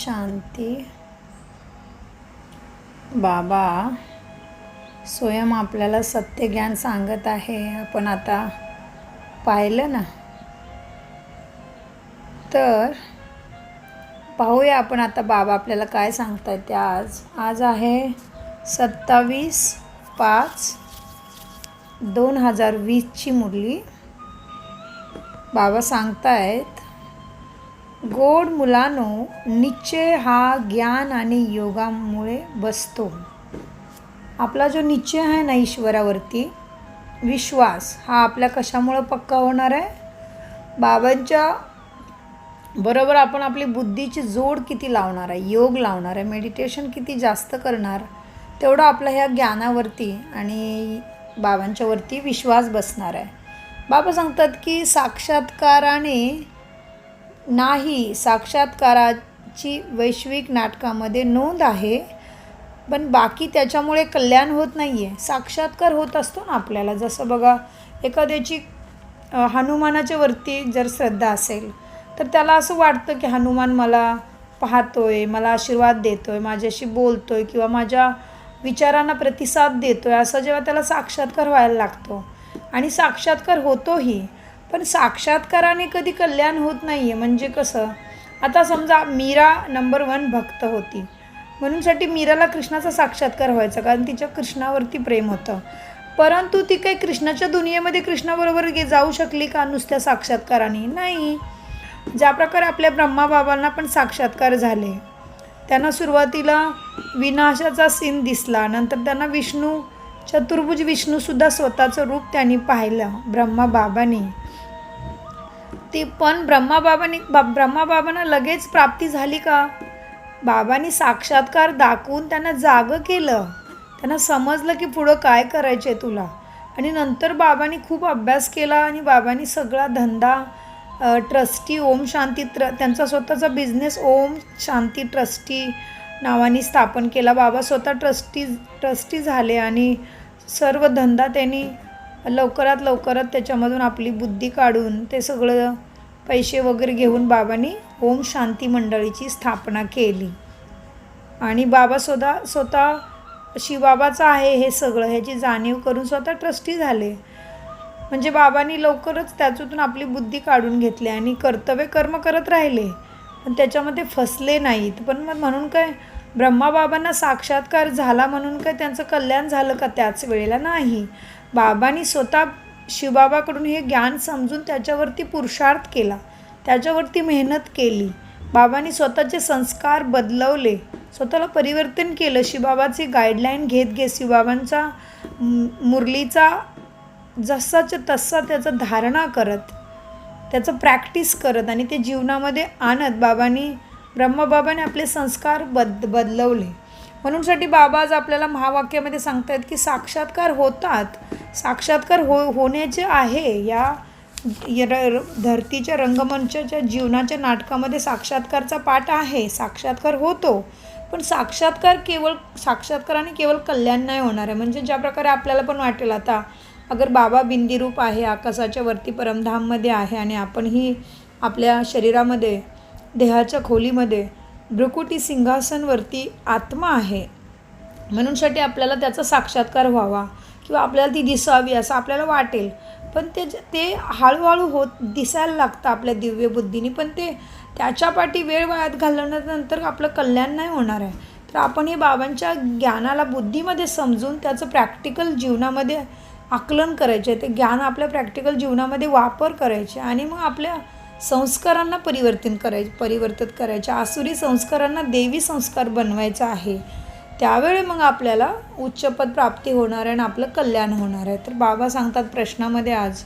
शांती. बाबा स्वयं आपल्याला सत्यज्ञान सांगत आहे. आपण आता पाहिलं ना, तर पाहूया आपण आता बाबा आपल्याला काय सांगतायत ते. आज आहे 27/5/2020ची मुरली. बाबा सांगतायत, गोड मुलांनो, निश्चय हा ज्ञान आणि योगामुळे बसतो. आपला जो निश्चय आहे ना ईश्वरावरती, विश्वास हा आपल्या कशामुळे पक्का होणार आहे? बाबांच्या बरोबर आपण आपली बुद्धीची जोड किती लावणार आहे, योग लावणार आहे, मेडिटेशन किती जास्त करणार, तेवढं आपल्या ह्या ज्ञानावरती आणि बाबांच्यावरती विश्वास बसणार आहे. बाबा सांगतात की साक्षात्काराने नाही, साक्षात्काराची वैश्विक नाटकामध्ये नोंद आहे, पण बाकी त्याच्यामुळे कल्याण होत नाही आहे. साक्षात्कार होत असतो ना आपल्याला. जसं बघा, एखाद्याची हनुमानाच्या वरती जर श्रद्धा असेल तर त्याला असं वाटतं की हनुमान मला पाहतोय, मला आशीर्वाद देतोय, माझ्याशी बोलतोय किंवा माझ्या विचारांना प्रतिसाद देतोय, असं जेव्हा त्याला साक्षात्कार व्हायला लागतो आणि साक्षात्कार होतोही, पण साक्षात्काराने कधी कल्याण होत नाही आहे. म्हणजे कसं, आता समजा मीरा नंबर 1 भक्त होती, म्हणूनसाठी मीराला कृष्णाचा साक्षात्कार व्हायचा, कारण तिच्या कृष्णावरती प्रेम होतं. परंतु ती काही कृष्णाच्या दुनियेमध्ये कृष्णाबरोबर जाऊ शकली का नुसत्या साक्षात्काराने? नाही. ज्या प्रकारे आपल्या ब्रह्माबाबांना पण साक्षात्कार झाले, त्यांना सुरुवातीला विनाशाचा सीन दिसला, नंतर त्यांना विष्णू, चतुर्भुज विष्णूसुद्धा स्वतःचं रूप त्यांनी पाहिलं ब्रह्माबाबांनी. ते पण ब्रह्माबाबांना लगेच प्राप्ती झाली का? बाबांनी साक्षात्कार दाखवून त्यांना जागं केलं, त्यांना समजलं की पुढं काय करायचं आहे तुला. आणि नंतर बाबांनी खूप अभ्यास केला आणि बाबांनी सगळा धंदा ट्रस्टी ओम शांती त्यांचा स्वतःचा बिझनेस ओम शांती ट्रस्टी नावाने स्थापन केला. बाबा स्वतः ट्रस्टी झाले आणि सर्व धंदा त्यांनी लवकरात त्याच्यामधून आपली बुद्धी काढून ते सगळं पैसे वगैरे घेऊन बाबांनी ओम शांती मंडळीची स्थापना केली. आणि बाबा स्वतः शिवबाबाचं आहे हे सगळं, ह्याची जाणीव करून स्वतः ट्रस्टी झाले. म्हणजे बाबांनी लवकरच त्याच्यातून आपली बुद्धी काढून घेतली आणि कर्तव्य कर्म करत राहिले, पण त्याच्यामध्ये फसले नाहीत. पण मग म्हणून काय ब्रह्माबाबांना साक्षात्कार झाला म्हणून काय त्यांचं कल्याण झालं का त्याच वेळेला? नाही. बाबांनी स्वतः शिवबाबाकडून हे ज्ञान समजून त्याच्यावरती पुरुषार्थ केला, त्याच्यावरती मेहनत केली. बाबांनी स्वतःचे संस्कार बदलवले, स्वतःला परिवर्तन केलं. शिवबाबाची गाईडलाईन घेत शिवबाबांचा मुरलीचा जसाच्या तसा त्याचं धारणा करत, त्याचं प्रॅक्टिस करत आणि ते जीवनामध्ये आणत ब्रह्मबाबाने आपले संस्कार बदलवले. म्हणूनसाठी बाबा आज आपल्याला महावाक्यामध्ये सांगतायत की साक्षात्कार होतात, साक्षात्कार होण्याचे आहे. या धरतीच्या रंगमंचाच्या जीवनाच्या नाटकामध्ये साक्षात्कारचा पाठ आहे. साक्षात्कार होतो, पण साक्षात्काराने केवळ कल्याण नाही होणार आहे. म्हणजे ज्या प्रकारे आपल्याला पण वाटेल, आता अगर बाबा बिंदीरूप आहे, आकाशाच्या वरती परमधाममध्ये आहे आणि आपणही आपल्या शरीरामध्ये, देहाच्या खोलीमध्ये भ्रुकुटी सिंहासनवरती आत्मा आहे, म्हणूनसाठी आपल्याला त्याचा साक्षात्कार व्हावा किंवा आपल्याला ती दिसावी असं आपल्याला वाटेल, पण ते हळूहळू दिसायला लागतं आपल्या दिव्य बुद्धीने. पण त्याच्या पाठी वेळ वायात घालवल्यानंतर आपलं कल्याण नाही होणार आहे. तर आपण हे बाबांच्या ज्ञानाला बुद्धीमध्ये समजून त्याचं प्रॅक्टिकल जीवनामध्ये आकलन करायचे, ते ज्ञान आपल्या प्रॅक्टिकल जीवनामध्ये वापर करायचे आणि मग आपल्या संस्कारांना परिवर्तित करायचे. आसुरी संस्कारांना देवी संस्कार बनवायचा आहे. त्यावेळी मग आपल्याला उच्चपद प्राप्ती होणार आहे आणि आपलं कल्याण होणार आहे. तर बाबा सांगतात प्रश्नामध्ये आज,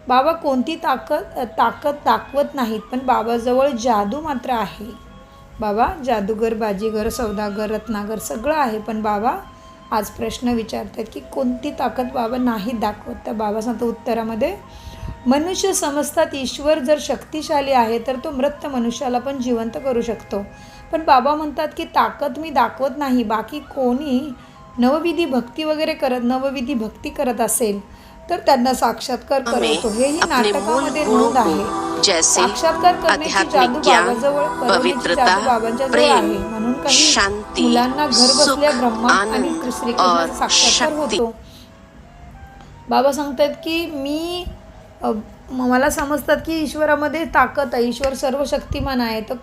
बाबा कोणती ताकद दाखवत नाहीत, पण बाबाजवळ जादू मात्र आहे. बाबा जादूगर, बाजीगर, सौदागर, रत्नागर सगळं आहे, पण बाबा आज प्रश्न विचारतात की कोणती ताकद बाबा नाही दाखवत. तर बाबा सांगतो उत्तरामध्ये, मनुष्य समजतात ईश्वर जर शक्तिशाली आहे तर तो मृत मनुष्याला पण जिवंत करू शकतो. पण बाबा म्हणतात की ताकद मी दाखवत नाही. बाकी कोणी नवविधी भक्ती करत असेल तर त्यांना साक्षात्कार करतो. हेही नाटकामध्ये नोंद आहे. जैसे साक्षात्कार करण्याची आध्यात्मिक जादू ज्ञान, बाबाजवळ करण्याची पवित्रता, जादू बाबांच्या जवळ प्रेम, आहे. म्हणून काही शांती, मुलांना घर बसल्या सुख, ब्रह्मा आणि आनंद श्रीकृष्णाचा और साक्षात्कार शक्ति. होतो. बाबा सांगतात की मला समजतात की ईश्वरामध्ये ताकद आहे, ईश्वर सर्व शक्तिमान आहे, तर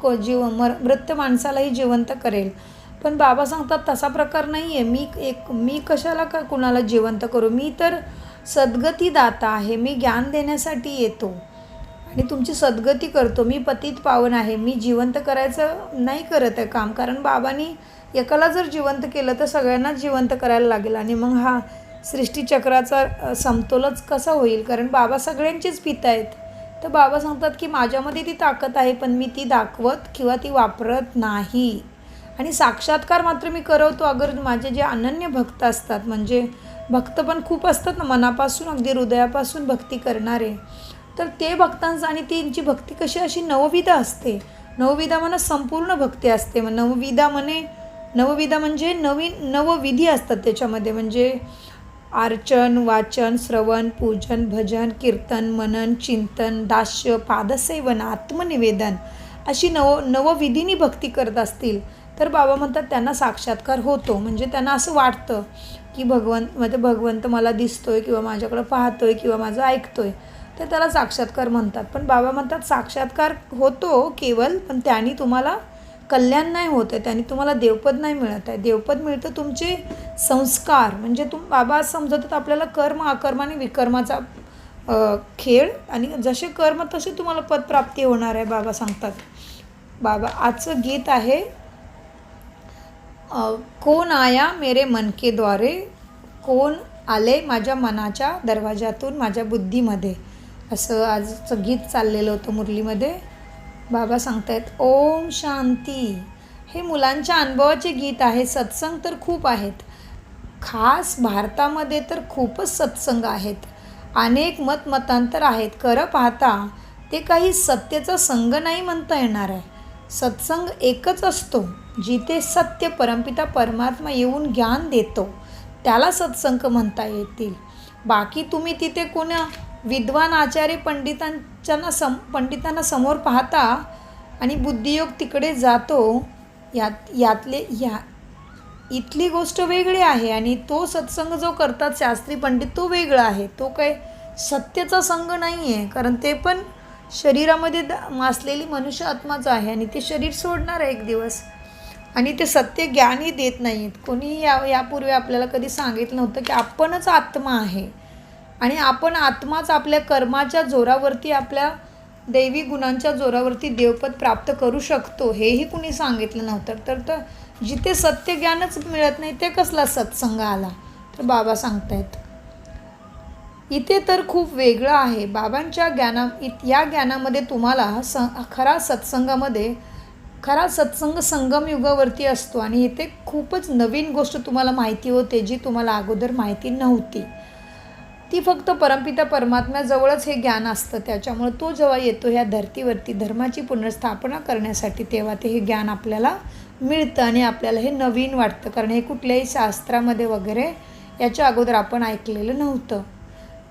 मृत माणसालाही जिवंत करेल. पण बाबा सांगतात तसा प्रकार नाही आहे. मी कशाला का कुणाला जिवंत करू, मी तर सद्गती दाता आहे, मी ज्ञान देण्यासाठी येतो आणि तुमची सद्गती करतो. मी पतित पावन आहे, मी जिवंत करायचं नाही करत आहे काम, कारण बाबांनी एकाला जर जिवंत केलं तर सगळ्यांनाच जिवंत करायला लागेल आणि मग हा सृष्टीचक्राचा समतोलच कसा होईल, कारण बाबा सगळ्यांचेच पिता आहेत. तर बाबा सांगतात की माझ्यामध्ये ती ताकद आहे, पण मी ती दाखवत किंवा ती वापरत नाही. आणि साक्षात्कार मात्र मी करवतो. अगर माझे जे अनन्य भक्त असतात, म्हणजे भक्त पण खूप असतात ना, मनापासून अगदी हृदयापासून भक्ती करणारे, तर ते भक्तांचं आणि त्यांची भक्ती कशी अशी नवविधा असते. नवविधा म्हणा संपूर्ण भक्ती असते. नवविधा म्हणजे नवविधी असतात त्याच्यामध्ये, म्हणजे अर्चन, वाचन, श्रवण, पूजन, भजन, कीर्तन, मनन, चिंतन, दास्य, पादसेवन, आत्मनिवेदन अशी नवविधीनी भक्ती करत असतील तर बाबा म्हणतात त्यांना साक्षात्कार होतो. म्हणजे त्यांना असं वाटतं की भगवंत मला दिसतोय किंवा माझ्याकडं पाहतोय किंवा माझं ऐकतोय, तर त्याला साक्षात्कार म्हणतात. पण बाबा म्हणतात साक्षात्कार होतो केवळ, पण त्यांनी तुम्हाला कल्याण नाही होत आहे, त्यांनी तुम्हाला देवपद नाही मिळत आहे. देवपद मिळतं तुमचे संस्कार, म्हणजे बाबा समजतात आपल्याला कर्म, अकर्म आणि विकर्माचा खेळ, आणि जसे कर्म तसे तुम्हाला पदप्राप्ती होणार आहे बाबा सांगतात. बाबा आजचं गीत आहे कोण आया मेरे मन के द्वारे, कोण आले माझ्या मनाच्या दरवाजातून माझ्या बुद्धीमध्ये, असं आजचं गीत चाललेलं होतं मुरलीमध्ये. बाबा सांगतायत ओम शांती. हे मुलांच्या अनुभवाचे गीत आहे. सत्संग तर खूप आहेत, खास भारतामध्ये तर खूपच सत्संग आहेत. अनेक मतांतर आहेत. खरं पाहता ते काही सत्याचा संग नाही म्हणता येणार आहे. सत्संग एकच असतो, जिथे सत्य परमपिता परमात्मा येऊन ज्ञान देतो, त्याला सत्संग म्हणता येतील. बाकी तुम्ही तिथे कोणा विद्वान आचार्य पंडितांना समोर पाहता आणि बुद्धियोग तिकडे जातो, इथली गोष्ट वेगळी आहे. आणि तो सत्संग जो करतात शास्त्री पंडित तो वेगळा आहे. तो काय सत्याचा संग नाही आहे, कारण ते पण शरीरामध्ये मासलेली मनुष्य आत्माच आहे आणि ते शरीर सोडणार आहे एक दिवस, आणि ते सत्य ज्ञानही देत नाहीत. कोणीही यापूर्वी आपल्याला कधी सांगितलं नव्हतं की आपणच आत्मा आहे आणि आपण आत्माच आपल्या कर्माच्या जोरावरती, आपल्या दैवी गुणांच्या जोरावरती देवपद प्राप्त करू शकतो, हेही कुणी सांगितलं नव्हतं. तर जिथे सत्य ज्ञानच मिळत नाही ते कसला सत्संग आला. तर बाबा सांगतायत इथे तर खूप वेगळं आहे. बाबांच्या या ज्ञानामध्ये तुम्हाला खरा सत्संग संगम युगावरती असतो आणि इथे खूपच नवीन गोष्ट तुम्हाला माहिती होते, जी तुम्हाला अगोदर माहिती नव्हती. ती फक्त परमपिता परमात्म्याजवळच हे ज्ञान असतं. त्याच्यामुळे तो जेव्हा येतो ह्या धर्तीवरती धर्माची पुनर्स्थापना करण्यासाठी, तेव्हा ते हे ज्ञान आपल्याला मिळतं आणि आपल्याला हे नवीन वाटतं, कारण हे कुठल्याही शास्त्रामध्ये वगैरे याच्या अगोदर आपण ऐकलेलं नव्हतं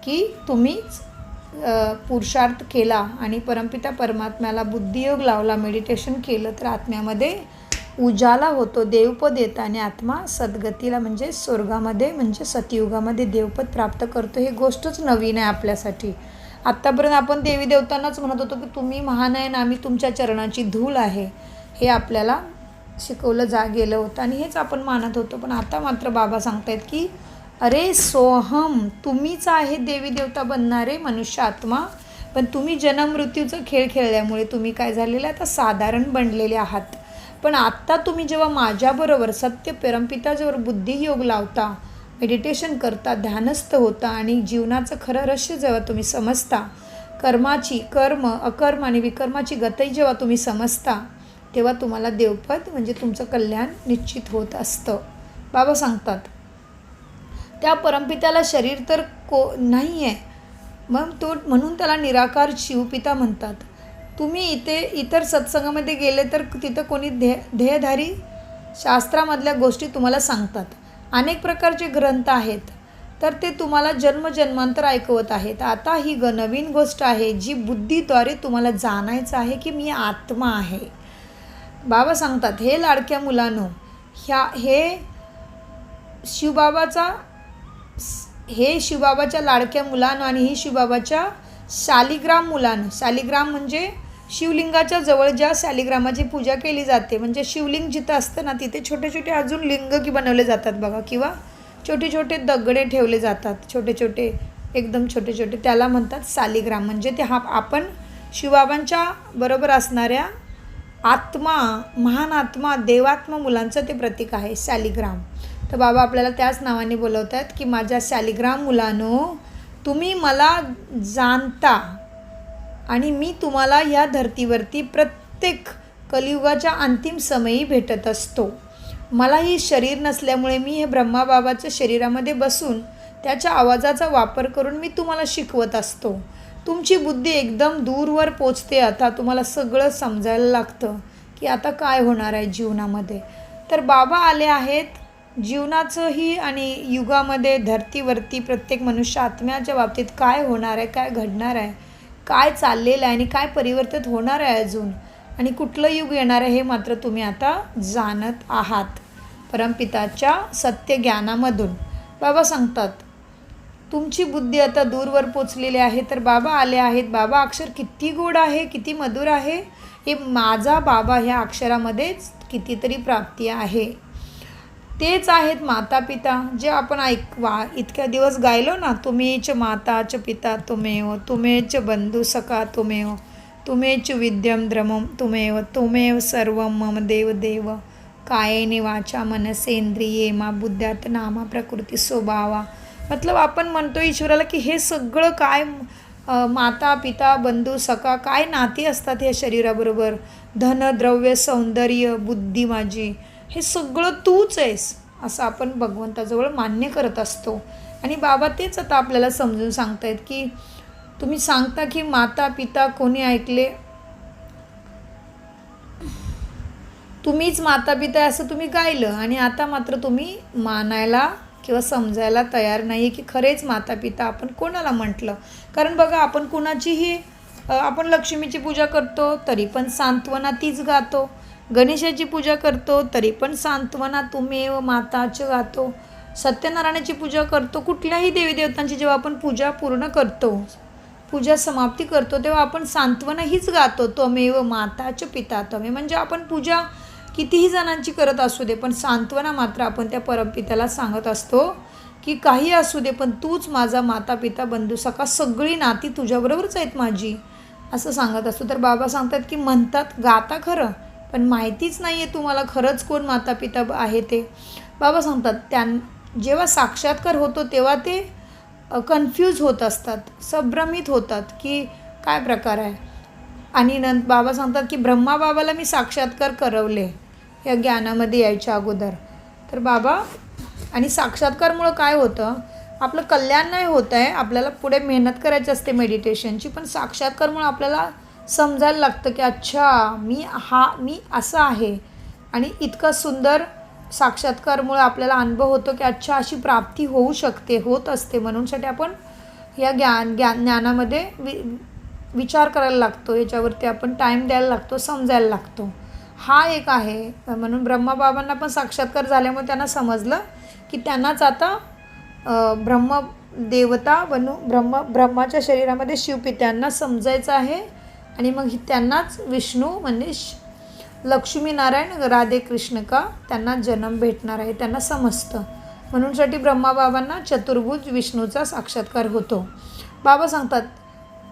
की तुम्ही पुरुषार्थ केला आणि परमपिता परमात्म्याला बुद्धियोग लावला, मेडिटेशन केलं तर आत्म्यामध्ये उजाला होतो, देवपद येतं आणि आत्मा सद्गतीला म्हणजे स्वर्गामध्ये म्हणजे सतयुगामध्ये देवपद प्राप्त करतो. ही गोष्टच नवीन आहे आपल्यासाठी. आत्तापर्यंत आपण देवी देवतांनाच म्हणत होतो की तुम्ही महान आहे आणि आम्ही तुमच्या चरणाची धूळ आहे, हे आपल्याला शिकवलं गेलं होतं आणि हेच आपण मानत होतो. पण आता मात्र बाबा सांगतायत की अरे सोहम, तुम्हीच आहे देवी देवता बनणारे मनुष्य आत्मा, पण तुम्ही जन्म मृत्यूचा खेळ खेळल्यामुळे तुम्ही काय झालेलं आता साधारण बनलेले आहात. पण आत्ता तुम्ही जेव्हा माझ्याबरोबर सत्य परमपिताजवळ बुद्धियोग लावता, मेडिटेशन करता, ध्यानस्थ होता आणि जीवनाचं खरं रहस्य जेव्हा तुम्ही समजता, कर्म अकर्म आणि विकर्माची गती जेव्हा तुम्ही समजता, तेव्हा तुम्हाला देवपद म्हणजे तुमचं कल्याण निश्चित होत असतं. बाबा सांगतात त्या परमपित्याला शरीर तर नाही आहे, मग म्हणून त्याला निराकार शिवपिता म्हणतात. तुम्ही इतर सत्संगामध्ये गेले तर तिथं कोणी ध्येयधारी शास्त्रामधल्या गोष्टी तुम्हाला सांगतात. अनेक प्रकारचे ग्रंथ आहेत, तर ते तुम्हाला जन्मजन्मांतर ऐकवत आहेत. आता ही नवीन गोष्ट आहे जी बुद्धीद्वारे तुम्हाला जाणायचं आहे की मी आत्मा आहे. बाबा सांगतात, हे लाडक्या मुलांनो, हे शिवबाबाच्या लाडक्या मुलांनो आणि ही शिवबाबाच्या शालिग्राम मुलांनो. शालिग्राम म्हणजे शिवलिंगाच्या जवळ ज्या शालिग्रामाची पूजा केली जाते, म्हणजे शिवलिंग जिथं असतं ना तिथे छोटे छोटे अजून लिंग की बनवले जातात बघा, किंवा छोटे छोटे दगडे ठेवले जातात, छोटे छोटे, एकदम छोटे छोटे, त्याला म्हणतात शालिग्राम. म्हणजे ते आपण शिवबाबांच्या बरोबर असणाऱ्या आत्मा, महान आत्मा, देवात्मा मुलांचं ते प्रतीक आहे शालिग्राम. तर बाबा आपल्याला त्याच नावाने बोलवत आहेत की माझ्या शालिग्राम मुलांनो, तुम्ही मला जाणता आणि मी तुम्हाला ह्या धर्तीवरती प्रत्येक कलियुगाच्या अंतिम समयी भेटत असतो. मलाही शरीर नसल्यामुळे मी हे ब्रह्माबाबाच्या शरीरामध्ये बसून त्याच्या आवाजाचा वापर करून मी तुम्हाला शिकवत असतो. तुमची बुद्धी एकदम दूरवर पोचते. आता तुम्हाला सगळं समजायला लागतं की आता काय होणार आहे जीवनामध्ये. तर बाबा आले आहेत जीवनाचंही आणि युगामध्ये धर्तीवरती प्रत्येक मनुष्य आत्म्याच्या बाबतीत काय होणार आहे, काय घडणार आहे, काय चाललेलं आहे आणि काय परिवर्तित होणार आहे अजून, आणि कुठलं युग येणार आहे हे मात्र तुम्ही आता जाणत आहात परमपिताच्या सत्य ज्ञानामधून. बाबा सांगतात तुमची बुद्धी आता दूरवर पोचलेली आहे. तर बाबा आले आहेत. बाबा अक्षर किती गोड आहे, किती मधुर आहे. हे माझा बाबा ह्या अक्षरामध्येच कितीतरी प्राप्ती आहे. तेच आहेत माता पिता, जे आपण इतक्या दिवस गायलो ना, तुम्हीच माता च पिता तुमेव, तुम्हीच बंधू सखा तुमेव, तुम्हीच विद्यम द्रमम तुमेव, तुमेव सर्व मम देव देव, कायेने वाचा मनसेंद्रिये मा बुद्ध्यात नामा प्रकृती स्वभावा. मतलब आपण म्हणतो ईश्वराला की हे सगळं काय, माता पिता बंधू सखा, काय नाती असतात या शरीराबरोबर, धन द्रव्य सौंदर्य बुद्धी माझी, हे सगळं तूच आहेस असं आपण भगवंताजवळ मान्य करत असतो. आणि बाबा तेच आता आपल्याला समजून सांगतायत की तुम्ही सांगता की माता पिता कोणी ऐकले, तुम्हीच माता पिता आहे असं तुम्ही गायलं, आणि आता मात्र तुम्ही मानायला किंवा समजायला तयार नाही आहे की खरेच माता पिता आपण कोणाला म्हटलं. कारण बघा आपण कुणाचीही, आपण लक्ष्मीची पूजा करतो तरी पण सांत्वना तीच गातो, गणेशाची पूजा करतो तरी पण सांत्वना तुमेव माताच गातो, सत्यनारायणाची पूजा करतो, कुठल्याही देवी देवतांची जेव्हा आपण पूजा पूर्ण करतो, पूजा समाप्ती करतो, तेव्हा आपण सांत्वना हीच गातो, त्वमेव माताच पिता त्वमेव. म्हणजे आपण पूजा कितीही जणांची करत असू दे पण सांत्वना मात्र आपण त्या परमपित्याला सांगत असतो की काही असू दे पण तूच माझा माता पिता बंधू सखा, सगळी नाती तुझ्याबरोबरच आहेत माझी असं सांगत असतो. तर बाबा सांगतात की म्हणतात गाता खरं पण माहितीच नाही आहे तुम्हाला खरंच कोण माता पिता आहे ते. बाबा सांगतात जेव्हा साक्षात्कार होतो तेव्हा ते कन्फ्यूज होत असतात, संभ्रमित होतात की काय प्रकार आहे. आणि बाबा सांगतात की ब्रह्मा बाबाला मी साक्षात्कार करवले या ज्ञानामध्ये यायच्या अगोदर. तर बाबा, आणि साक्षात्कारमुळं काय होतं, आपलं कल्याण नाही होत आहे, आपल्याला पुढे मेहनत करायची असते मेडिटेशनची, पण साक्षात्कारमुळं आपल्याला समजायला लागतं की अच्छा मी असं आहे. आणि इतका सुंदर साक्षात्कारमुळे आपल्याला अनुभव होतो की अच्छा अशी प्राप्ती होऊ शकते, होत असते. म्हणूनसाठी आपण या ज्ञानामध्ये विचार करायला लागतो, याच्यावरती आपण टाईम द्यायला लागतो, समजायला लागतो. हा एक आहे. म्हणून ब्रह्माबाबांना पण साक्षात्कार झाल्यामुळे त्यांना समजलं की त्यांनाच आता ब्रह्मदेवता बनू, ब्रह्माच्या शरीरामध्ये शिवपित्यांना समजायचं आहे. आणि मग त्यांनाच विष्णू म्हणजे लक्ष्मीनारायण राधे कृष्ण का त्यांना जन्म भेटणार आहे, त्यांना समजतं. म्हणूनसाठी ब्रह्माबाबांना चतुर्भुज विष्णूचा साक्षात्कार होतो. बाबा सांगतात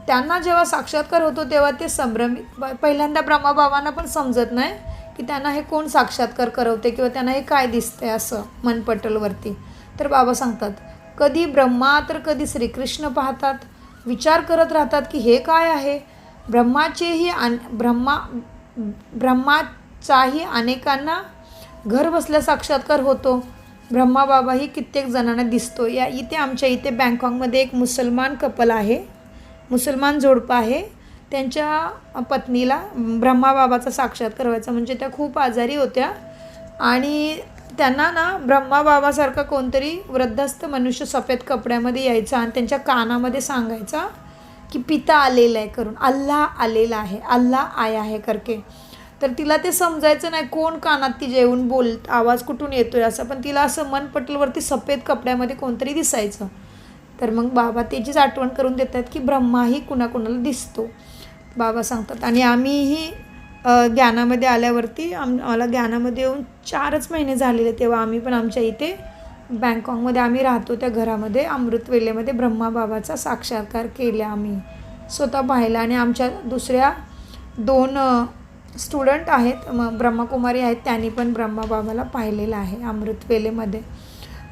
त्यांना जेव्हा साक्षात्कार होतो तेव्हा ते संभ्रमित, पहिल्यांदा ब्रह्माबाबांना पण समजत नाही की त्यांना हे कोण साक्षात्कार करवते किंवा त्यांना हे काय दिसतंय असं मनपटलवरती. तर बाबा सांगतात कधी ब्रह्मा तर कधी श्रीकृष्ण पाहतात, विचार करत राहतात की हे काय आहे. ब्रह्माचाही अनेकांना घर बसल्या साक्षात्कार होतो. ब्रह्माबाबाही कित्येक जणांना दिसतो. इथे आमच्या इथे बँकॉकमध्ये एक मुसलमान कपल आहे, मुसलमान जोडपं आहे. त्यांच्या पत्नीला ब्रह्माबाबाचा साक्षात्कार व्हायचा, म्हणजे त्या खूप आजारी होत्या आणि त्यांना ना ब्रह्माबाबासारखा कोणतरी वृद्धस्थ मनुष्य सफेद कपड्यामध्ये यायचा आणि त्यांच्या कानामध्ये सांगायचा की पिता आलेला आहे करून, अल्लाह आलेला आहे, अल्लाह आया है करके. तर तिला ते समजायचं नाही कोण कानात तिच्या येऊन आवाज कुठून येतोय असं, पण तिला असं मन पटलवरती सफेद कपड्यामध्ये कोणतरी दिसायचं. तर मग बाबा त्याचीच आठवण करून देतात की ब्रह्माही कुणाकुणाला दिसतो. बाबा सांगतात आणि आम्हीही ज्ञानामध्ये आल्यावरती आम्हाला ज्ञानामध्ये येऊन 4च महिने झालेले, तेव्हा आम्ही पण आमच्या इथे बँकॉकमध्ये आम्ही राहतो त्या घरामध्ये अमृतवेलेमध्ये ब्रह्माबाबाचा साक्षात्कार केला. आम्ही स्वतः पाहिला आणि आमच्या दुसऱ्या 2 स्टुडंट आहेत ब्रह्मकुमारी आहेत, त्यांनी पण ब्रह्माबाबाला पाहिलेलं आहे अमृतवेलेमध्ये.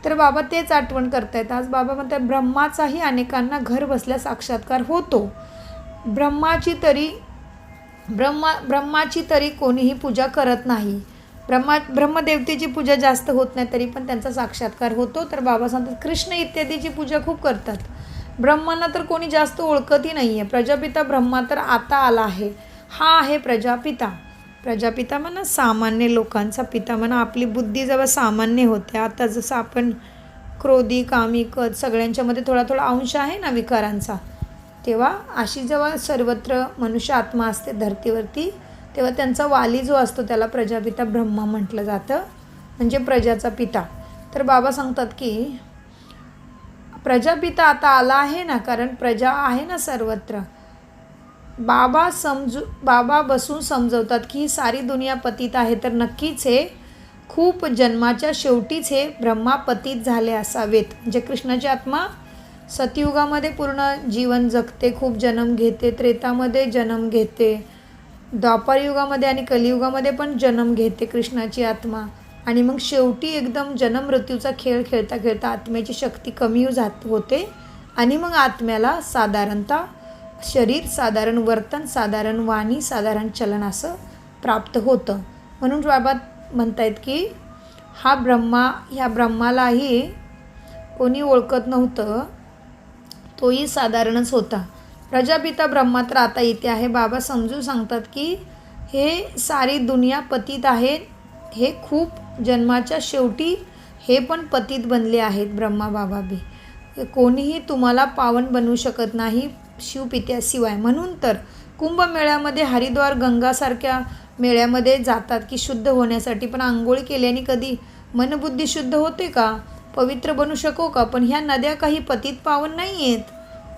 तर बाबा तेच आठवण करतायत आज. बाबा म्हणतात ब्रह्माचाही अनेकांना घर बसल्या साक्षात्कार होतो. ब्रह्माची तरी कोणीही पूजा करत नाही. ब्रह्मदेवतेची पूजा जास्त होत नाही तरी पण त्यांचा साक्षात्कार होतो. तर बाबा सांगतात कृष्ण इत्यादीची पूजा खूप करतात. ब्रह्मांना तर कोणी जास्त ओळखतही नाही आहे. प्रजापिता ब्रह्मा तर आता आला आहे. हा आहे प्रजापिता. प्रजापिता म्हणा सामान्य लोकांचा पिता म्हणा. आपली बुद्धी जेव्हा सामान्य होते, आता जसं आपण क्रोधी कामी कद सगळ्यांच्यामध्ये थोडा थोडा अंश आहे ना विकारांचा, तेव्हा अशी जेव्हा सर्वत्र मनुष्य आत्मा असते धरतीवरती, तेव्हा त्यांचा वाली जो असतो त्याला प्रजापिता ब्रह्मा म्हटलं जातं, म्हणजे प्रजाचा पिता. तर बाबा सांगतात की प्रजापिता आता आला आहे ना, कारण प्रजा आहे ना सर्वत्र. बाबा बसून समजवतात की ही सारी दुनिया पतित आहे, तर नक्कीच हे खूप जन्माच्या शेवटीच हे ब्रह्मा पतित झाले असावेत. म्हणजे कृष्णाची आत्मा सतयुगामध्ये पूर्ण जीवन जगते, खूप जन्म घेते, त्रेतामध्ये जन्म घेते, द्वापारयुगामध्ये आणि कलियुगामध्ये पण जन्म घेते कृष्णाची आत्मा. आणि मग शेवटी एकदम जन्म मृत्यूचा खेळ खेळता खेळता आत्म्याची शक्ती कमी होते आणि मग आत्म्याला साधारणतः शरीर, साधारण वर्तन, साधारण वाणी, साधारण चलन असं प्राप्त होतं. म्हणून बाबा म्हणतायत की ह्या ब्रह्मालाही कोणी ओळखत नव्हतं, तोही साधारणच होता. प्रजापिता ब्रह्मा तर आता इथे आहे. बाबा समजून सांगतात की हे सारी दुनिया पतित आहे, हे खूप जन्माच्या शेवटी हे पण पतित बनले आहेत ब्रह्मा बाबा बी. कोणीही तुम्हाला पावन बनवू शकत नाही शिवपित्याशिवाय. म्हणून तर कुंभमेळ्यामध्ये हरिद्वार गंगासारख्या मेळ्यामध्ये जातात की शुद्ध होण्यासाठी, पण आंघोळी केल्याने कधी मनबुद्धी शुद्ध होते का, पवित्र बनू शकू का? पण ह्या नद्या काही पतित पावन नाही आहेत,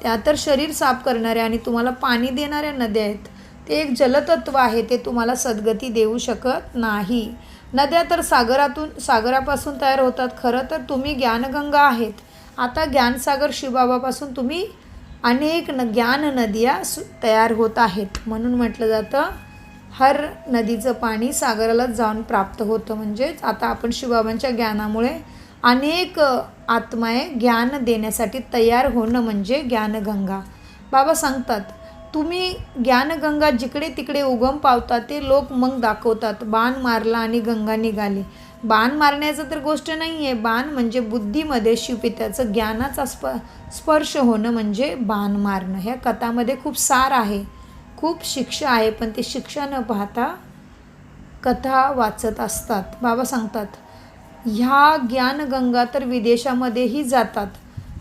त्या तर शरीर साफ करणाऱ्या आणि तुम्हाला पाणी देणाऱ्या नद्या आहेत. ते एक जलतत्व आहे, ते तुम्हाला सद्गती देऊ शकत नाही. नद्या तर सागरापासून तयार होतात. खरं तर तुम्ही ज्ञानगंगा आहेत. आता ज्ञानसागर शिवबाबापासून तुम्ही अनेक ज्ञान नद्या तयार होत आहेत. म्हणून म्हटलं जातं हर नदीचं पाणी सागरालाच जाऊन प्राप्त होतं. म्हणजेच आता आपण शिवबाबांच्या ज्ञानामुळे अनेक आत्माए ज्ञान देण्यासाठी तयार होणं म्हणजे ज्ञानगंगा. बाबा सांगतात तुम्ही ज्ञानगंगा जिकडे तिकडे उगम पावता ते लोक मग दाखवतात. बाण मारला आणि गंगा निघाली. बाण मारण्याचं तर गोष्ट नाही आहे. बाण म्हणजे बुद्धीमध्ये शिवपित्याचं ज्ञानाचा स्पर्श होणं म्हणजे बाण मारणं. ह्या कथामध्ये खूप सार आहे, खूप शिक्षा आहे, पण ते शिक्षा न पाहता कथा वाचत असतात. बाबा सांगतात ह्या ज्ञानगंगा तर विदेशामध्येही जातात.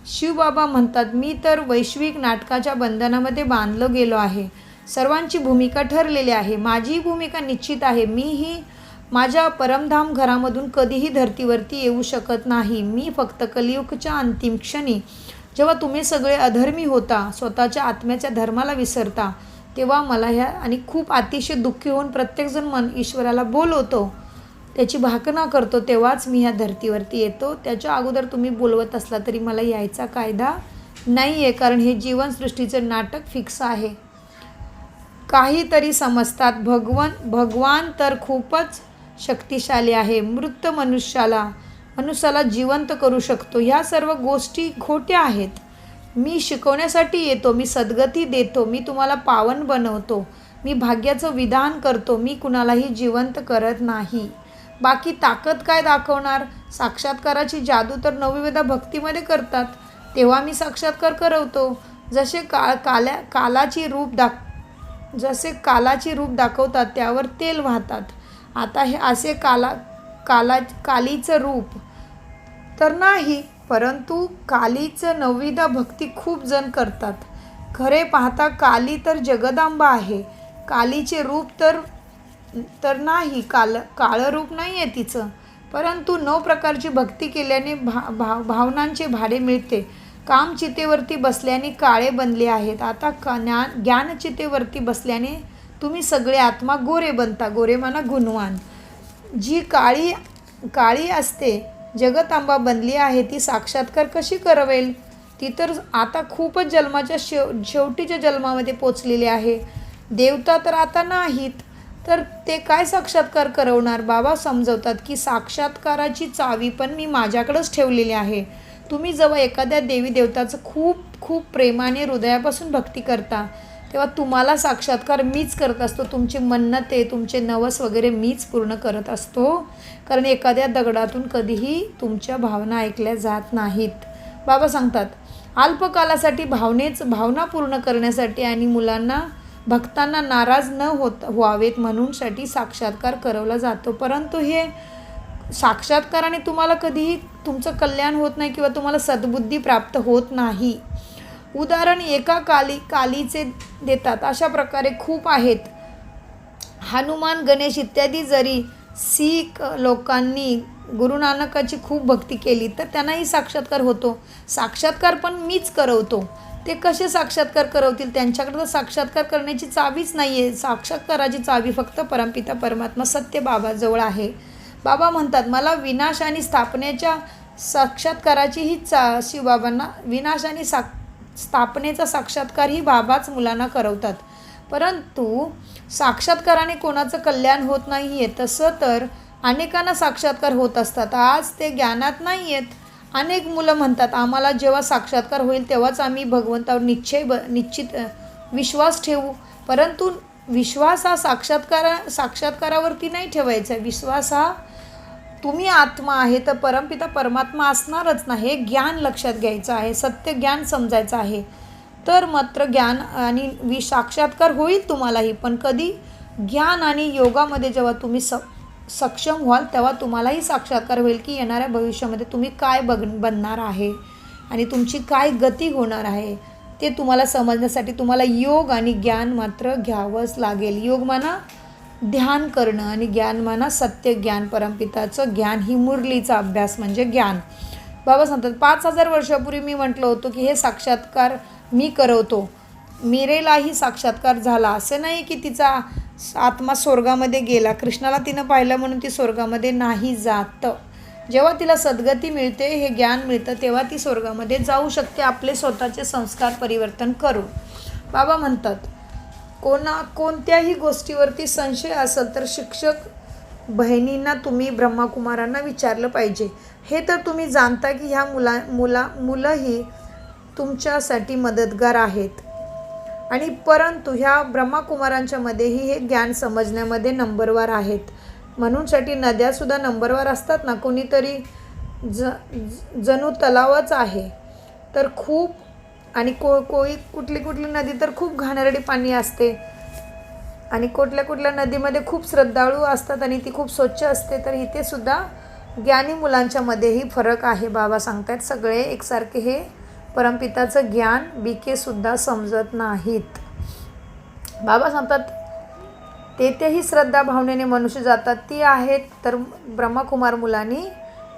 शिवबाबा म्हणतात मी तर वैश्विक नाटकाच्या बंधनामध्ये बांधलो गेलो आहे. सर्वांची भूमिका ठरलेली आहे. माझी भूमिका निश्चित आहे. मीही माझ्या परमधाम घरामधून कधीही धर्तीवरती येऊ शकत नाही. मी फक्त कलियुगच्या अंतिम क्षणी जेव्हा तुम्ही सगळे अधर्मी होता, स्वतःच्या आत्म्याच्या धर्माला विसरता, तेव्हा मला ह्या आणि खूप अतिशय दुःखी होऊन प्रत्येकजण ईश्वराला बोलवतो, त्याची भाकना करतो, तेव्हाच मी ह्या धर्तीवरती येतो. त्याच्या अगोदर तुम्ही बोलवत असला तरी मला यायचा कायदा नाही आहे, कारण हे जीवनसृष्टीचं नाटक फिक्स आहे. काहीतरी समजतात. भगवान तर खूपच शक्तिशाली आहे. मृत मनुष्याला जिवंत करू शकतो. ह्या सर्व गोष्टी खोट्या आहेत. मी शिकवण्यासाठी येतो, मी सद्गती देतो, मी तुम्हाला पावन बनवतो, मी भाग्याचं विधान करतो, मी कुणालाही जिवंत करत नाही. बाकी ताकद काय दाखवणार? साक्षात्काराची जादू तर नवविधा भक्तीमध्ये करतात, तेव्हा मी साक्षात्कार करवतो. जसे कालाची रूप दाखवतात त्यावर तेल वाहतात. आता हे असे कालीचं रूप तर नाही, परंतु कालीचं नवविधा भक्ती खूप जण करतात. खरे पाहता काली तर जगदांबा आहे. कालीचे रूप तर नाही, काळं रूप नाही आहे तिचं, परंतु 9 प्रकारची भक्ती केल्याने भावनांचे भाडे मिळते. काम चितेवरती बसल्याने काळे बनले आहेत. आता ज्ञान चितेवरती बसल्याने तुम्ही सगळे आत्मा गोरे बनता. गोरे म्हणा गुणवान. जी काळी असते जगतांबा बनली आहे, ती साक्षात्कार कशी करवेल? ती तर आता खूपच जन्माच्या शेवटीच्या जन्मामध्ये पोचलेली आहे. देवता तर आता नाहीत, तर ते काय साक्षात्कार करवणार? बाबा समजवतात की साक्षात्काराची चावी पण मी माझ्याकडेच ठेवलेली आहे. तुम्ही जेव्हा एखाद्या देवी देवताचं खूप खूप प्रेमाने हृदयापासून भक्ती करता, तेव्हा तुम्हाला साक्षात्कार मीच करत असतो. तुमची मन्नते, तुमचे नवस वगैरे मीच पूर्ण करत असतो. कारण एखाद्या दगडातून कधीही तुमच्या भावना ऐकल्या जात नाहीत. बाबा सांगतात अल्पकालासाठी भावना पूर्ण करण्यासाठी आणि भक्तांना नाराज न व्हावेत म्हणूनसाठी साक्षात्कार करवला जातो. परंतु हे साक्षात्काराने तुम्हाला कधीही तुमचं कल्याण होत नाही किंवा तुम्हाला सद्बुद्धी प्राप्त होत नाही. उदाहरण एका कालीचे देतात. अशा प्रकारे खूप आहेत. हनुमान, गणेश इत्यादी. जरी शीख लोकांनी गुरु नानकाची खूप भक्ती केली तर त्यांनाही साक्षात्कार होतो. साक्षात्कार पण मीच करवतो. ते कसे साक्षात्कार करवतील? त्यांच्याकडे तर साक्षात्कार करण्याची चावीच नाही आहे. साक्षात्काराची चावी फक्त परमपिता परमात्मा सत्य बाबाजवळ आहे. बाबा म्हणतात मला विनाश आणि स्थापनेच्या साक्षात्काराची ही शिवबाबांना विनाश आणि स्थापनेचा साक्षात्कार ही बाबाच मुलांना करवतात. परंतु साक्षात्काराने कोणाचं कल्याण होत नाही आहे. तसं तर अनेकांना साक्षात्कार होत असतात. आज ते ज्ञानात नाही आहेत. अनेक मुलं म्हणतात आम्हाला जेव्हा साक्षात्कार होईल तेव्हाच आम्ही भगवंतावर निश्चित विश्वास ठेवू. परंतु विश्वास हा साक्षात्कारावरती नाही ठेवायचा. विश्वास हा तुम्ही आत्मा आहे तर परमपिता परमात्मा असणारच नाही, हे ज्ञान लक्षात घ्यायचं आहे. सत्य ज्ञान समजायचं आहे. तर मात्र ज्ञान आणि साक्षात्कार होईल तुम्हालाही. पण कधी? ज्ञान आणि योगामध्ये जेव्हा तुम्ही सक्षम व्हाल तेव्हा तुम्हालाही साक्षात्कार होईल की येणाऱ्या भविष्यामध्ये तुम्ही काय बनणार आहे आणि तुमची काय गती होणार आहे. ते तुम्हाला समजण्यासाठी तुम्हाला योग आणि ज्ञान मात्र घ्यावंच लागेल. योग म्हणा ध्यान करणं आणि ज्ञान म्हणा सत्य ज्ञान, परमपिताचं ज्ञान. ही मुरलीचा अभ्यास म्हणजे ज्ञान. बाबा सांगतात 5000 वर्षापूर्वी मी म्हटलं होतं की हे साक्षात्कार मी करवतो. मीरेलाही साक्षात्कार झाला. असं नाही की तिचा आत्मा स्वर्गामध्ये गेला. कृष्णाला तिनं पाहिलं म्हणून ती स्वर्गामध्ये नाही जात. जेव्हा तिला सद्गती मिळते, हे ज्ञान मिळतं, तेव्हा ती स्वर्गामध्ये जाऊ शकते आपले स्वतःचे संस्कार परिवर्तन करून. बाबा म्हणतात कोणत्याही गोष्टीवरती संशय असेल तर शिक्षक बहिणींना तुम्ही ब्रह्माकुमारांना विचारलं पाहिजे. हे तर तुम्ही जाणता की ह्या मुलंही तुमच्यासाठी मदतगार आहेत. आणि परंतु ह्या ब्रह्माकुमारांच्या मध्येही हे ज्ञान समजण्यामध्ये नंबरवर आहेत. म्हणूनसाठी नद्यासुद्धा नंबरवर असतात ना. कोणीतरी जणू तलावच आहे तर खूप आणि कुठली नदी तर खूप घाणेरडी पाणी असते आणि कुठल्या नदीमध्ये खूप श्रद्धाळू असतात आणि ती खूप स्वच्छ असते. तर इथे सुद्धा ज्ञानी मुलांच्या मध्येही फरक आहे. बाबा सांगतात सगळे एकसारखे हे परमपिताचं ज्ञान बीकेसुद्धा समजत नाहीत. बाबा सांगतात तेथेही श्रद्धा भावनेने मनुष्य जातात. ती आहेत तर ब्रह्मकुमार मुलांनी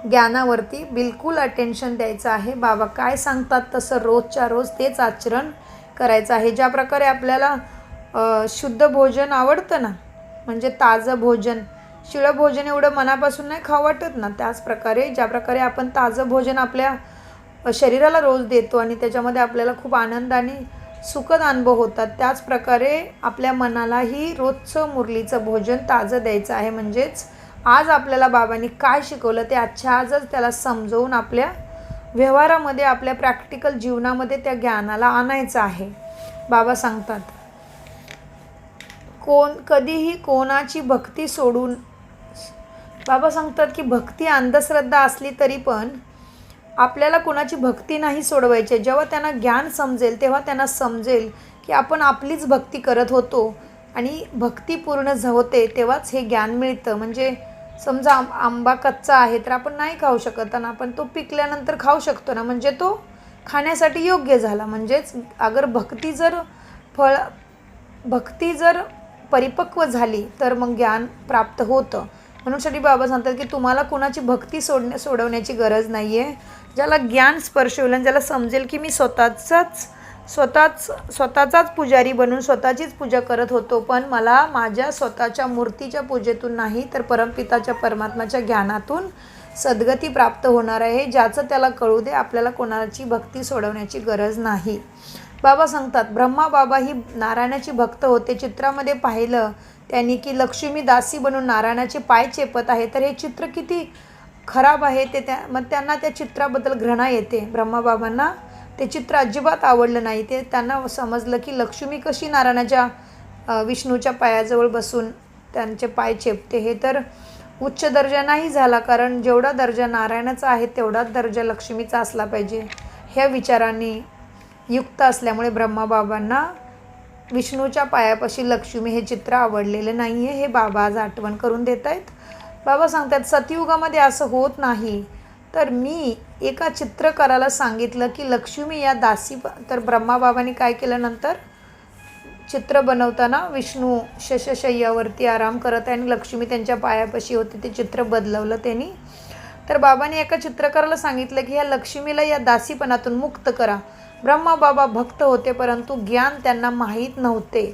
ज्ञानावरती बिलकुल अटेन्शन द्यायचं आहे. बाबा काय सांगतात तसं रोजच्या रोज तेच आचरण करायचं आहे. ज्या प्रकारे आपल्याला शुद्ध भोजन आवडतं ना, म्हणजे ताजं भोजन, शिळं भोजन एवढं मनापासून नाही खावं वाटत ना, त्याच प्रकारे ज्या प्रकारे आपण ताजं भोजन आपल्या शरीराला रोज देतो आणि त्याच्यामध्ये आपल्याला खूप आनंद आणि सुखद अनुभव होतात, त्याच प्रकारे आपल्या मनालाही रोजचं मुरलीचं भोजन ताजं द्यायचं आहे. म्हणजेच आज आपल्याला बाबांनी काय शिकवलं ते आजच्या आजच त्याला समजवून आपल्या व्यवहारामध्ये, आपल्या प्रॅक्टिकल जीवनामध्ये त्या ज्ञानाला आणायचं आहे. बाबा सांगतात कधीही कोणाची भक्ती सोडून, बाबा सांगतात की भक्ती अंधश्रद्धा असली तरी पण आपल्याला कोणाची भक्ती नाही सोडवायची. जेव्हा त्यांना ज्ञान समजेल तेव्हा त्यांना समजेल की आपण आपलीच भक्ती करत होतो आणि भक्ती पूर्ण होते तेव्हाच हे ज्ञान मिळतं. म्हणजे समजा आंबा कच्चा आहे तर आपण नाही खाऊ शकत आणि आपण तो पिकल्यानंतर खाऊ शकतो ना, म्हणजे तो खाण्यासाठी योग्य झाला. म्हणजेच अगर भक्ती जर परिपक्व झाली तर मग ज्ञान प्राप्त होतं. म्हणूनसाठी बाबा सांगतात की तुम्हाला कुणाची भक्ती सोडवण्याची गरज नाही आहे. ज्याला ज्ञान स्पर्श होईल आणि ज्याला समजेल की मी स्वतःचाच पुजारी बनून स्वतःचीच पूजा करत होतो, पण मला माझ्या स्वतःच्या मूर्तीच्या पूजेतून नाही तर परमपिताच्या परमात्म्याच्या ज्ञानातून सद्गती प्राप्त होणार आहे, ज्याचं त्याला कळू दे. आपल्याला कोणाची भक्ती सोडवण्याची गरज नाही. बाबा सांगतात ब्रह्मा बाबा ही नारायणाची भक्त होते. चित्रामध्ये पाहिलं त्यांनी की लक्ष्मी दासी बनून नारायणाचे पाय चेपत आहे. तर हे चित्र किती खराब आहे ते मग त्यांना त्या चित्राबद्दल घृणा येते. ब्रह्मा बाबांना ते चित्र अजिबात आवडलं नाही. ते त्यांना समजलं की लक्ष्मी कशी नारायणाच्या विष्णूच्या पायाजवळ बसून त्यांचे पाय चेपते. हे तर उच्च दर्जा नाही झाला, कारण जेवढा दर्जा नारायणाचा आहे तेवढाच दर्जा लक्ष्मीचा असला पाहिजे. ह्या विचारांनी युक्त असल्यामुळे ब्रह्मा बाबांना विष्णूच्या पायापाशी लक्ष्मी हे चित्र आवडलेलं नाही आहे. हे बाबा आज आठवण करून देत आहेत. बाबा सांगतात सतयुगामध्ये असं होत नाही. तर मी एका चित्रकाराला सांगितलं की लक्ष्मी या दासी तर ब्रह्मा बाबांनी काय केलं, नंतर चित्र बनवताना विष्णू शय्यावरती आराम करत आहे आणि लक्ष्मी त्यांच्या पायापाशी होते. ते चित्र बदलवलं त्यांनी. तर बाबांनी एका चित्रकाराला सांगितलं की ह्या लक्ष्मीला या दासीपणातून मुक्त करा. ब्रह्मा बाबा भक्त होते, परंतु ज्ञान त्यांना माहीत नव्हते.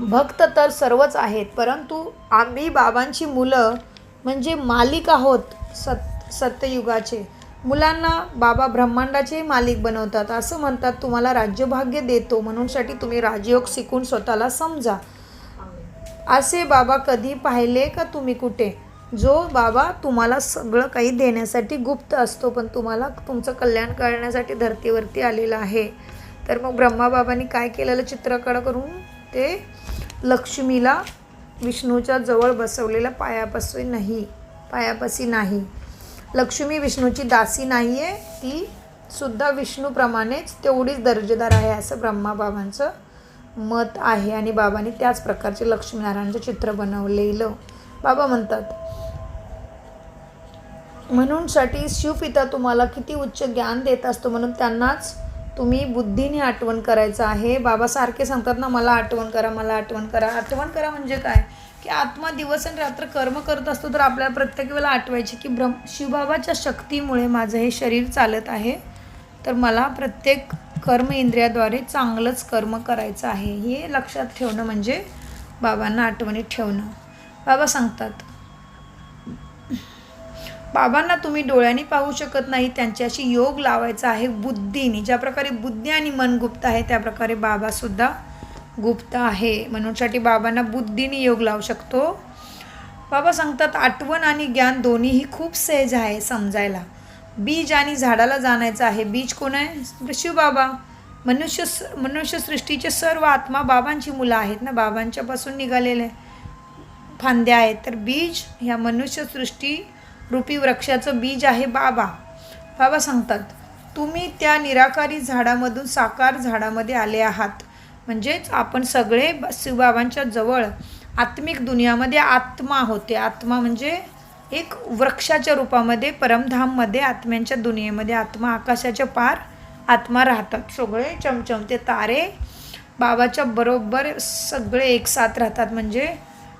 भक्त तर सर्वच आहेत, परंतु आम्ही बाबांची मुलं म्हणजे मालिक आहोत. सत्ययुगाचे मुलांना बाबा ब्रह्मांडाचे मालिक बनवतात. असं म्हणतात तुम्हाला राज्यभाग्य देतो, म्हणूनसाठी तुम्ही राजयोग शिकून स्वतःला समजा. असे बाबा कधी पाहिले का तुम्ही कुठे? जो बाबा तुम्हाला सगळं काही देण्यासाठी गुप्त असतो, पण तुम्हाला तुमचं कल्याण करण्यासाठी धर्तीवरती आलेला आहे. तर मग ब्रह्मा बाबांनी काय केलेलं चित्रकला करून ते लक्ष्मीला विष्णूच्या जवळ बसवलेल्या पायापाशी नाही. लक्ष्मी विष्णूची दासी नाही आहे, ती सुद्धा विष्णूप्रमाणेच तेवढीच दर्जेदार आहे असं ब्रह्मा बाबांचं मत आहे. आणि बाबांनी त्याच प्रकारचे लक्ष्मीनारायणाचं चित्र बनवलेलं. बाबा म्हणतात म्हणूनसाठी शिवपिता तुम्हाला किती उच्च ज्ञान देत असतो, म्हणून त्यांनाच तुम्ही बुद्धीने आठवण करायचं आहे. बाबा सारखे सांगतात ना, मला आठवण करा, मला आठवण करा. आठवण करा म्हणजे काय की आत्मा दिवस आणि रात्र कर्म करत असतो, तर आपल्याला प्रत्येक वेळेला आठवायचे की शिवबाबाच्या शक्तीमुळे माझं हे शरीर चालत आहे, तर मला प्रत्येक कर्म इंद्रियाद्वारे चांगलंच कर्म करायचं आहे. हे लक्षात ठेवणं म्हणजे बाबांना आठवणीत ठेवणं. बाबा सांगतात बाबांना तुम्ही डोळ्यांनी पाहू शकत नाही, त्यांच्याशी योग लावायचा आहे बुद्धीने. ज्या प्रकारे बुद्धी आणि मन गुप्त आहे त्या प्रकारे बाबासुद्धा गुप्त आहे, म्हणूनसाठी बाबांना बुद्धीने योग लावू शकतो. बाबा सांगतात आठवण आणि ज्ञान दोन्हीही खूप सहज आहे समजायला. बीज आणि झाडाला जाणायचं आहे. बीज कोण आहे? शिवबाबा. मनुष्य सृष्टीचे सर्व आत्मा बाबांची मुलं आहेत ना, बाबांच्यापासून निघालेले फांद्या आहेत. तर बीज ह्या मनुष्य सृष्टी रूपी वृक्षाचं बीज आहे बाबा. बाबा सांगतात तुम्ही त्या निराकारी झाडामधून साकार झाडामध्ये आले आहात. म्हणजेच आपण सगळे शिवबाबांच्या जवळ आत्मिक दुनियामध्ये आत्मा होते. आत्मा म्हणजे एक वृक्षाच्या रूपामध्ये परमधाममध्ये आत्म्यांच्या दुनियेमध्ये आत्मा, आकाशाच्या पार आत्मा राहतात. सगळे चमचमते तारे बाबाच्या बरोबर सगळे एकसाथ राहतात. म्हणजे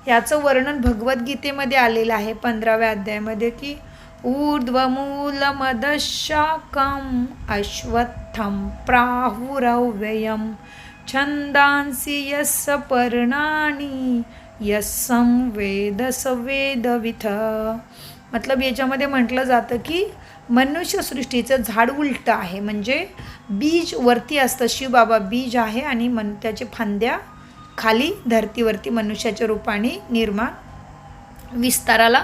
याचं वर्णन भगवद्गीतेमध्ये आलेलं आहे 15व्या अध्यायामध्ये की ऊर्ध्वमूलमदशाकं अश्वत्थं प्राहुरव्ययं छंदांसी यस्य पर्णानि यस्सं वेद स वेदविथ. मतलब याच्यामध्ये म्हटलं जातं की मनुष्य सृष्टीचं झाड उलटं आहे. म्हणजे बीज वरती असतं, शिवबाबा बीज आहे आणि त्याचे फांद्या खाली धरतीवरती मनुष्याच्या रूपाने निर्माण विस्ताराला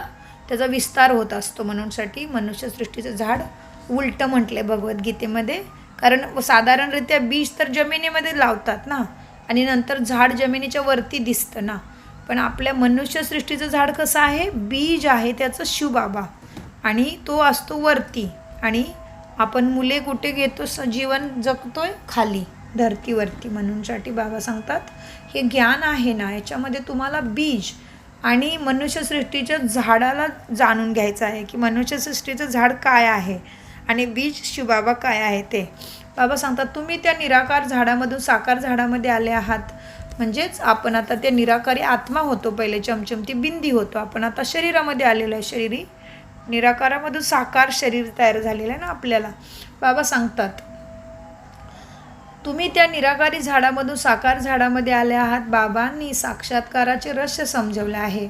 त्याचा विस्तार होत असतो. म्हणूनसाठी मनुष्य सृष्टीचं झाड उलटं म्हटलं आहे भगवद्गीतेमध्ये. कारण साधारणरित्या बीज तर जमिनीमध्ये लावतात ना, आणि नंतर झाड जमिनीच्या वरती दिसतं ना, पण आपल्या मनुष्य सृष्टीचं झाड कसं आहे? बीज आहे त्याचं शिवबाबा, आणि तो असतो वरती, आणि आपण मुले कुठे घेतो? जीवन जगतोय खाली धरतीवरती. म्हणूनसाठी बाबा सांगतात हे ज्ञान आहे ना, याच्यामध्ये तुम्हाला बीज आणि मनुष्यसृष्टीच्या झाडाला जाणून घ्यायचं आहे की मनुष्यसृष्टीचं झाड काय आहे आणि बीज शिवबाबा काय आहे ते. बाबा सांगतात तुम्ही त्या निराकार झाडामधून साकार झाडामध्ये आले आहात. म्हणजेच आपण आता ते निराकारी आत्मा होतो, पहिले चमचमती बिंदी होतो, आपण आता शरीरामध्ये आलेलो आहे. शरीरी निराकारामधून साकार शरीर तयार झालेलं आहे ना आपल्याला. बाबा सांगतात तुम्ही त्या निराकारी झाडामधून साकार झाडामध्ये आले आहात. बाबांनी साक्षात्काराचे रहस्य समजवले आहे,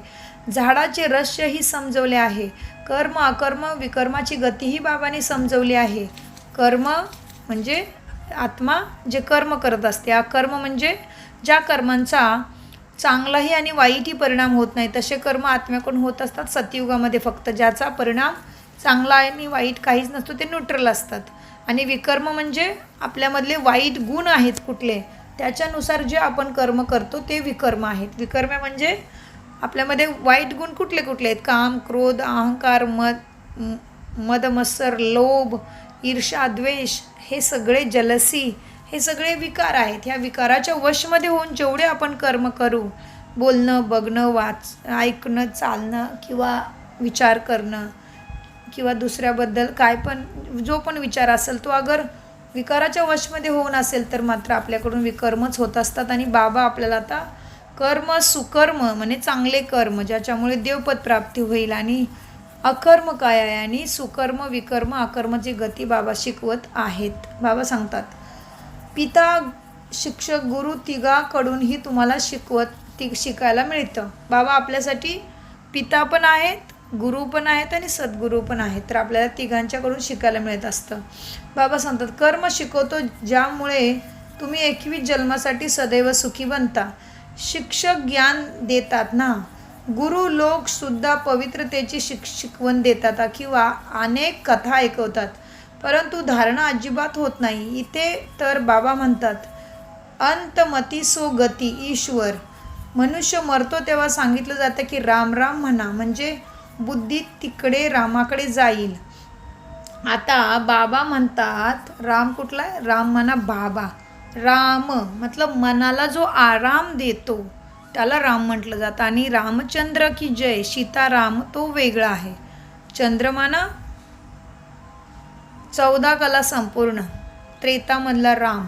झाडाचे रहस्यही समजवले आहे, कर्म अकर्म विकर्माची गतीही बाबांनी समजवली आहे. कर्म म्हणजे आत्मा जे कर्म करत असते, अकर्म म्हणजे ज्या कर्मांचा चांगलाही आणि वाईटही परिणाम होत नाही तसे कर्म आत्म्याकडून होत असतात सतयुगामध्ये. फक्त ज्याचा परिणाम चांगला आणि वाईट काहीच नसतो ते न्यूट्रल असतात. आणि विकर्म म्हणजे आपल्यामधले वाईट गुण आहेत कुठले, त्याच्यानुसार जे आपण कर्म करतो ते विकर्म आहेत. विकर्म म्हणजे आपल्यामध्ये वाईट गुण कुठले कुठले आहेत, काम क्रोध अहंकार मद मत्सर लोभ ईर्ष्या द्वेष, हे सगळे जलसी, हे सगळे विकार आहेत. ह्या विकाराच्या वशमध्ये होऊन जेवढे आपण कर्म करू, बोलणं बघणं ऐकणं चालणं किंवा विचार करणं किंवा दुसऱ्याबद्दल काय पण जो पण विचार असेल तो अगर विकाराच्या वशमध्ये होऊन असेल तर मात्र आपल्याकडून विकर्मच होत असतात. आणि बाबा आपल्याला आता कर्म सुकर्म म्हणजे चांगले कर्म ज्याच्यामुळे देवपद प्राप्ती होईल आणि अकर्म काय आहे आणि सुकर्म विकर्म अकर्मची गती बाबा शिकवत आहेत. बाबा सांगतात पिता शिक्षक गुरु तिघाकडूनही तुम्हाला शिकायला मिळतं. बाबा आपल्यासाठी पिता पण आहेत, गुरु पण आहेत आणि सद्गुरू पण आहेत, तर आपल्याला तिघांच्याकडून शिकायला मिळत असतं. बाबा सांगतात कर्म शिकवतो ज्यामुळे तुम्ही 21 जन्मासाठी सदैव सुखी बनता. शिक्षक ज्ञान देतात ना, गुरु लोकसुद्धा पवित्रतेची शिकवण देतात किंवा अनेक कथा ऐकवतात, परंतु धारणा अजिबात होत नाही. इथे तर बाबा म्हणतात अंतमती सो गती ईश्वर. मनुष्य मरतो तेव्हा सांगितलं जातं की राम राम म्हणा, म्हणजे बुद्धी तिकडे रामाकडे जाईल. आता बाबा म्हणतात राम कुठला आहे, राम म्हणा बाबा. राम मतलब मनाला जो आराम देतो त्याला राम म्हटलं जातं. आणि रामचंद्र की जय सीताराम तो वेगळा आहे. चंद्रमाना 14 कला संपूर्ण त्रेतामधला राम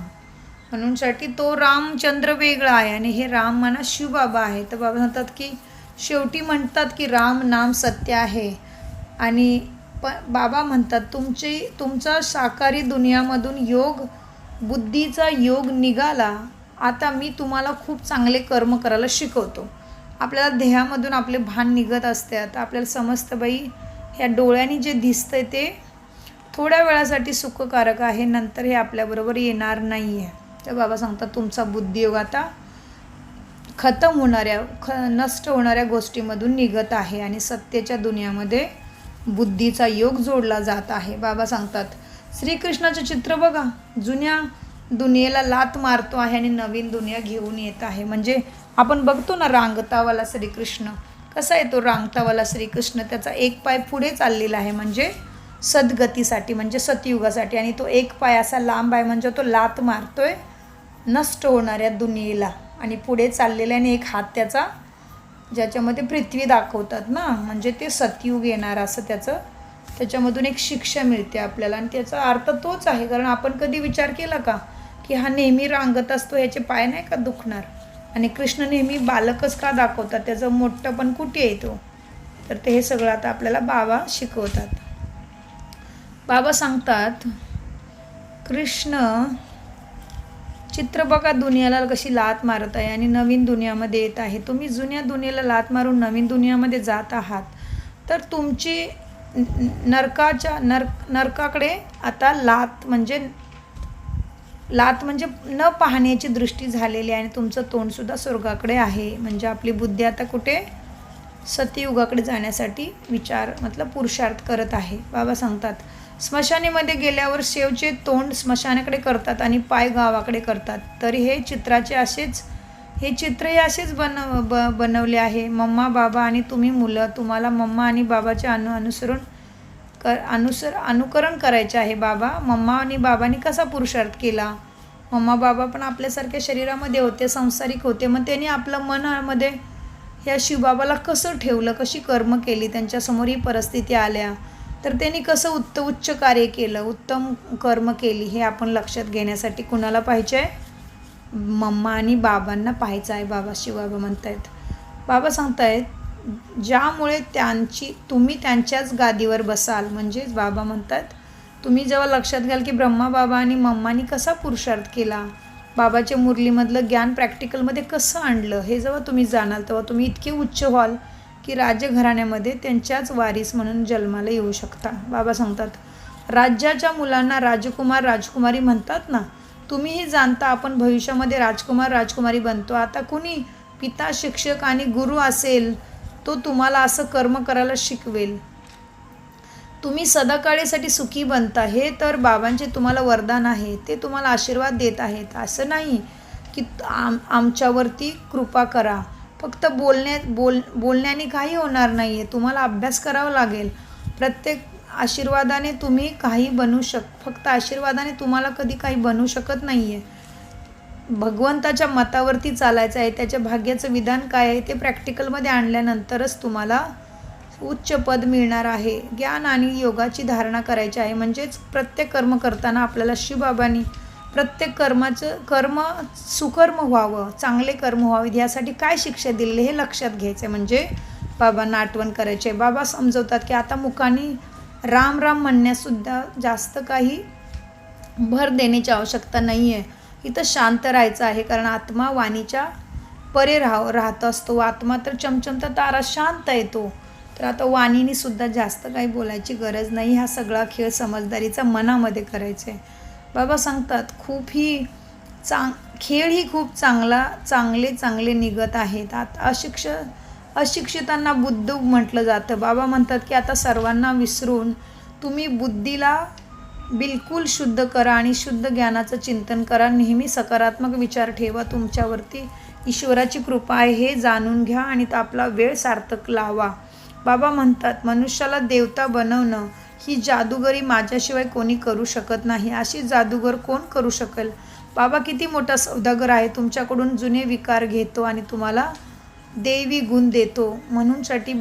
म्हणूनसाठी तो रामचंद्र वेगळा आहे आणि हे राम म्हणा शिवबाबा आहे. तर बाबा म्हणतात की शेवटी म्हणतात की राम नाम सत्य आहे. आणि बाबा म्हणतात तुमचा साकारी दुनियामधून योग बुद्धीचा योग निघाला. आता मी तुम्हाला खूप चांगले कर्म करायला शिकवतो. आपल्याला देहामधून आपले भान निघत असते. आता आपल्याला समजतं बाई ह्या डोळ्यांनी जे दिसतंय ते थोड्या वेळासाठी सुखकारक आहे, नंतर हे आपल्याबरोबर येणार नाही आहे. तर बाबा सांगतात तुमचा बुद्धियोग आता नष्ट होणाऱ्या गोष्टीमधून निघत आहे आणि सत्याच्या दुनियामध्ये बुद्धीचा योग जोडला जात आहे. बाबा सांगतात श्रीकृष्णाचं चित्र बघा, जुन्या दुनियेला लात मारतो आहे आणि नवीन दुनिया घेऊन येत आहे. म्हणजे आपण बघतो ना रांगतावाला श्रीकृष्ण कसा आहे, तो रांगतावाला श्रीकृष्ण त्याचा एक पाय पुढे चाललेला आहे म्हणजे सद्गतीसाठी म्हणजे सतयुगासाठी, आणि तो एक पाय असा लांब आहे म्हणजे तो लात मारतोय नष्ट होणाऱ्या दुनियेला आणि पुढे चाललेला आणि एक हात त्याचा ज्याच्यामध्ये पृथ्वी दाखवतात ना, म्हणजे ते सतयुग येणार असं त्याच्यामधून एक शिक्षा मिळते आपल्याला. आणि त्याचा अर्थ तोच आहे, कारण आपण कधी विचार केला का की हा नेहमी रांगत असतो, याचे पाय नाही का दुखणार, आणि कृष्ण नेहमी बालकच का दाखवतात, त्याचं मोठं पण कुठे येतो. तर ते हे सगळं आता आपल्याला बाबा शिकवतात. बाबा सांगतात कृष्ण चित्र बघा दुनियाला कशी लात मारत आहे आणि नवीन दुनियामध्ये येत आहे. तुम्ही जुन्या दुनियेला लात मारून नवीन दुनियामध्ये जात आहात, तर तुमची नरकाकडे आता लात म्हणजे न पाहण्याची दृष्टी झालेली आहे आणि तुमचं तोंडसुद्धा स्वर्गाकडे आहे. म्हणजे आपली बुद्धी आता कुठे सतयुगाकडे जाण्यासाठी पुरुषार्थ करत आहे. बाबा सांगतात स्मशानेमध्ये गेल्यावर शेवचे तोंड स्मशानाकडे करतात आणि पाय गावाकडे करतात. तर हे चित्रही असेच बनवले आहे. मम्मा बाबा आणि तुम्ही मुलं, तुम्हाला मम्मा आणि बाबाचे अनुकरण करायचे आहे. बाबा मम्मा आणि बाबांनी कसा पुरुषार्थ केला, मम्मा बाबा पण आपल्यासारख्या शरीरामध्ये होते, संसारिक होते, मग त्यांनी आपलं मनामध्ये ह्या शिवबाबाला कसं ठेवलं, कशी कर्म केली, त्यांच्यासमोर ही परिस्थिती आल्या तर त्यांनी कसं उच्च कार्य केलं, उत्तम कर्म केली, हे आपण लक्षात घेण्यासाठी कुणाला पाहिजे आहे? मम्मा आणि बाबांना पाहायचं आहे. बाबा शिवबाबा म्हणतायत, बाबा सांगतायत, ज्यामुळे तुम्ही त्यांच्याच गादीवर बसाल. म्हणजेच बाबा म्हणतात, तुम्ही जेव्हा लक्षात घ्याल की ब्रह्मा बाबा आणि मम्मानी कसा पुरुषार्थ केला, बाबाच्या मुरलीमधलं ज्ञान प्रॅक्टिकलमध्ये कसं आणलं, हे जेव्हा तुम्ही जाणाल तेव्हा तुम्ही इतके उच्च व्हाल की राजघराण्यामध्ये त्यांच्याच वारीस म्हणून जन्माला येऊ शकता. बाबा सांगतात, राज्याच्या मुलांना राजकुमार राजकुमारी म्हणतात ना, तुम्हीही जाणता आपण भविष्यामध्ये राजकुमार राजकुमारी बनतो. आता कुणी पिता शिक्षक आणि गुरु असेल तो तुम्हाला असं कर्म करायला शिकवेल. तुम्ही सदाकाळीसाठी सुखी बनता, हे तर बाबांचे तुम्हाला वरदान आहे. ते तुम्हाला आशीर्वाद देत आहेत. असं नाही की आमच्यावरती कृपा करा, फक्त बोलण्याने काही होणार नाही आहे. तुम्हाला अभ्यास करावा लागेल. प्रत्येक आशीर्वादाने तुम्ही काही फक्त आशीर्वादाने तुम्हाला कधी काही बनू शकत नाही आहे. भगवंताच्या मतावरती चालायचं आहे. त्याच्या भाग्याचं विधान काय आहे ते प्रॅक्टिकलमध्ये आणल्यानंतरच तुम्हाला उच्च पद मिळणार आहे. ज्ञान आणि योगाची धारणा करायची आहे. म्हणजेच प्रत्येक कर्म करताना आपल्याला शिवबाबांनी प्रत्येक कर्म सुकर्म व्हावं, चांगले कर्म व्हावे, यासाठी काय शिक्षा दिलेली हे लक्षात घ्यायचं आहे. म्हणजे बाबांना आठवण करायचे. बाबा समजवतात की आता मुखाने राम राम म्हणण्यासुद्धा जास्त काही भर देण्याची आवश्यकता नाही आहे. इथं शांत राहायचं आहे, कारण आत्मा वाणीच्या परे राहत असतो. आत्मा तर चमचमता तारा शांत येतो. तर आता वाणीने सुद्धा जास्त काही बोलायची गरज नाही. हा सगळा खेळ समजदारीचा मनामध्ये करायचा आहे. बाबा सांगतात, खेळ ही खूप चांगले निघत आहेत. आता अशिक्षितांना बुद्ध म्हटलं जातं. बाबा म्हणतात की आता सर्वांना विसरून तुम्ही बुद्धीला बिलकुल शुद्ध करा आणि शुद्ध ज्ञानाचं चिंतन करा. नेहमी सकारात्मक विचार ठेवा. तुमच्यावरती ईश्वराची कृपा आहे हे जाणून घ्या आणि आपला वेळ सार्थक लावा. बाबा म्हणतात, मनुष्याला देवता बनवणं ही जादूगरी माझ्याशिवाय कोणी करू शकत नाही. अशी जादूगर कोण करू शकेल? बाबा किती मोठा सौदागर आहे. तुमच्याकडून जुने विकार घेतो आणि तुम्हाला देवी गुण देतो. म्हणूनसाठी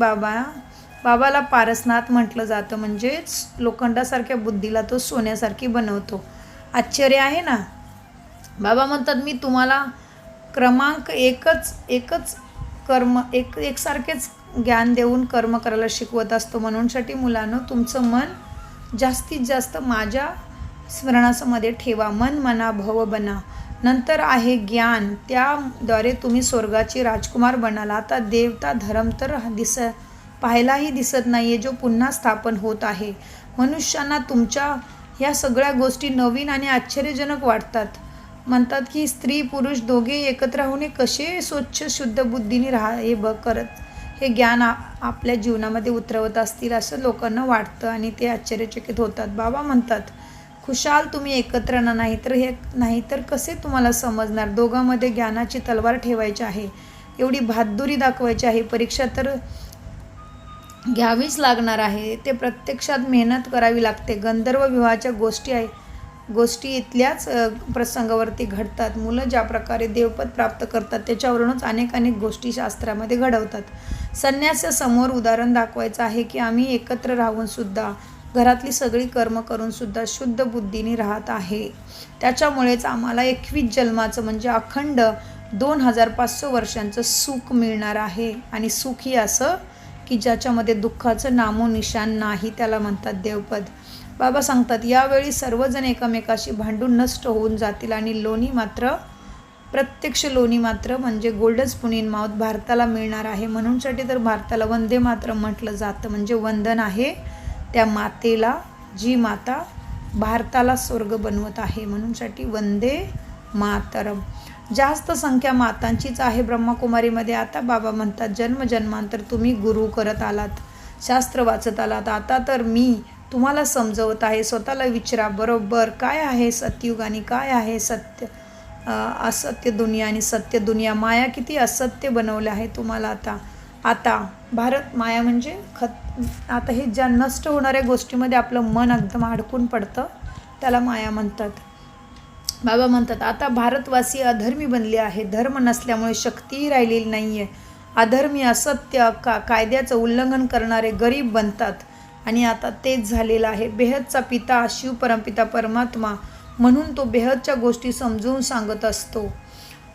बाबाला पारसनाथ म्हटलं जातं. म्हणजेच लोखंडासारख्या बुद्धीला तो सोन्यासारखी बनवतो. आश्चर्य आहे ना. बाबा म्हणतात, मी तुम्हाला क्रमांक एकच कर्म एकसारखेच ज्ञान देऊन कर्म करायला शिकवत असतो. म्हणूनसाठी मुलांनो, तुमचं मन जास्तीत जास्त माझ्या स्मरणामध्ये ठेवा. मन मना भव बना. नंतर आहे ज्ञान, त्याद्वारे तुम्ही स्वर्गाची राजकुमार बनाल. आता देवता धर्म तर पाहायलाही दिसत नाही आहे, जो पुन्हा स्थापन होत आहे. मनुष्यांना तुमच्या ह्या सगळ्या गोष्टी नवीन आणि आश्चर्यजनक वाटतात. म्हणतात की स्त्री पुरुष दोघे एकत्र होणे कसे स्वच्छ शुद्ध बुद्धीने करत हे ज्ञान आपल्या जीवनामध्ये उतरवत असतील असं लोकांना वाटतं आणि ते आश्चर्यचकित होतात. बाबा म्हणतात, खुशाल तुम्ही एकत्र नाहीतर कसे तुम्हाला समजणार. दोघांमध्ये ज्ञानाची तलवार ठेवायची आहे. एवढी बहादुरी दाखवायची आहे. परीक्षा तर घ्यावीच लागणार आहे. ते प्रत्यक्षात मेहनत करावी लागते. गंधर्व विवाहाच्या गोष्टी इथल्याच प्रसंगावरती घडतात. मुलं ज्या प्रकारे देवपद प्राप्त करतात त्याच्यावरूनच अनेक गोष्टी शास्त्रामध्ये घडवतात. संन्यासासमोर उदाहरण दाखवायचं आहे की आम्ही एकत्र राहून सुद्धा, घरातली सगळी कर्म करून सुद्धा शुद्ध बुद्धीने राहत आहे. त्याच्यामुळेच आम्हाला 21 जन्माचं म्हणजे अखंड 2500 वर्षांचं सुख मिळणार आहे. आणि सुख ही असं की ज्याच्यामध्ये दुःखाचं नामोनिशाण नाही, त्याला म्हणतात देवपद. बाबा सांगतात, यावेळी सर्वजण एकमेकाशी भांडून नष्ट होऊन जातील आणि प्रत्यक्ष लोणी मात्र म्हणजे गोल्डन स्पून इन माउथ भारताला मिळणार आहे. म्हणूनसाठी तर भारताला वंदे मातरम म्हटलं जातं. म्हणजे वंदन आहे त्या मातेला, जी माता भारताला स्वर्ग बनवत आहे. म्हणूनसाठी वंदे मातरम. जास्त संख्या मातांचीच आहे ब्रह्मकुमारीमध्ये. आता बाबा म्हणतात, जन्मजन्मांतर तुम्ही गुरु करत आलात, शास्त्र वाचत आलात. आता तर मी तुम्हाला समजवत आहे. स्वतःला विचारा, बरोबर काय आहे सत्ययुग आणि काय आहे असत्य दुनिया आणि सत्य दुनिया. माया किती असत्य बनवले आहे तुम्हाला. आता भारत माया म्हणजे आता हे ज्या नष्ट होणाऱ्या गोष्टीमध्ये आपलं मन एकदम अडकून पडतं त्याला माया म्हणतात. बाबा म्हणतात, आता भारतवासी अधर्मी बनले आहे. धर्म नसल्यामुळे शक्तीही राहिलेली नाही आहे. अधर्मी, असत्य, कायद्याचं उल्लंघन करणारे गरीब बनतात. आणि आता तेच झालेलं आहे. बेहदचा पिता शिव परमपिता परमात्मा म्हणून तो बेहदच्या गोष्टी समजून सांगत असतो.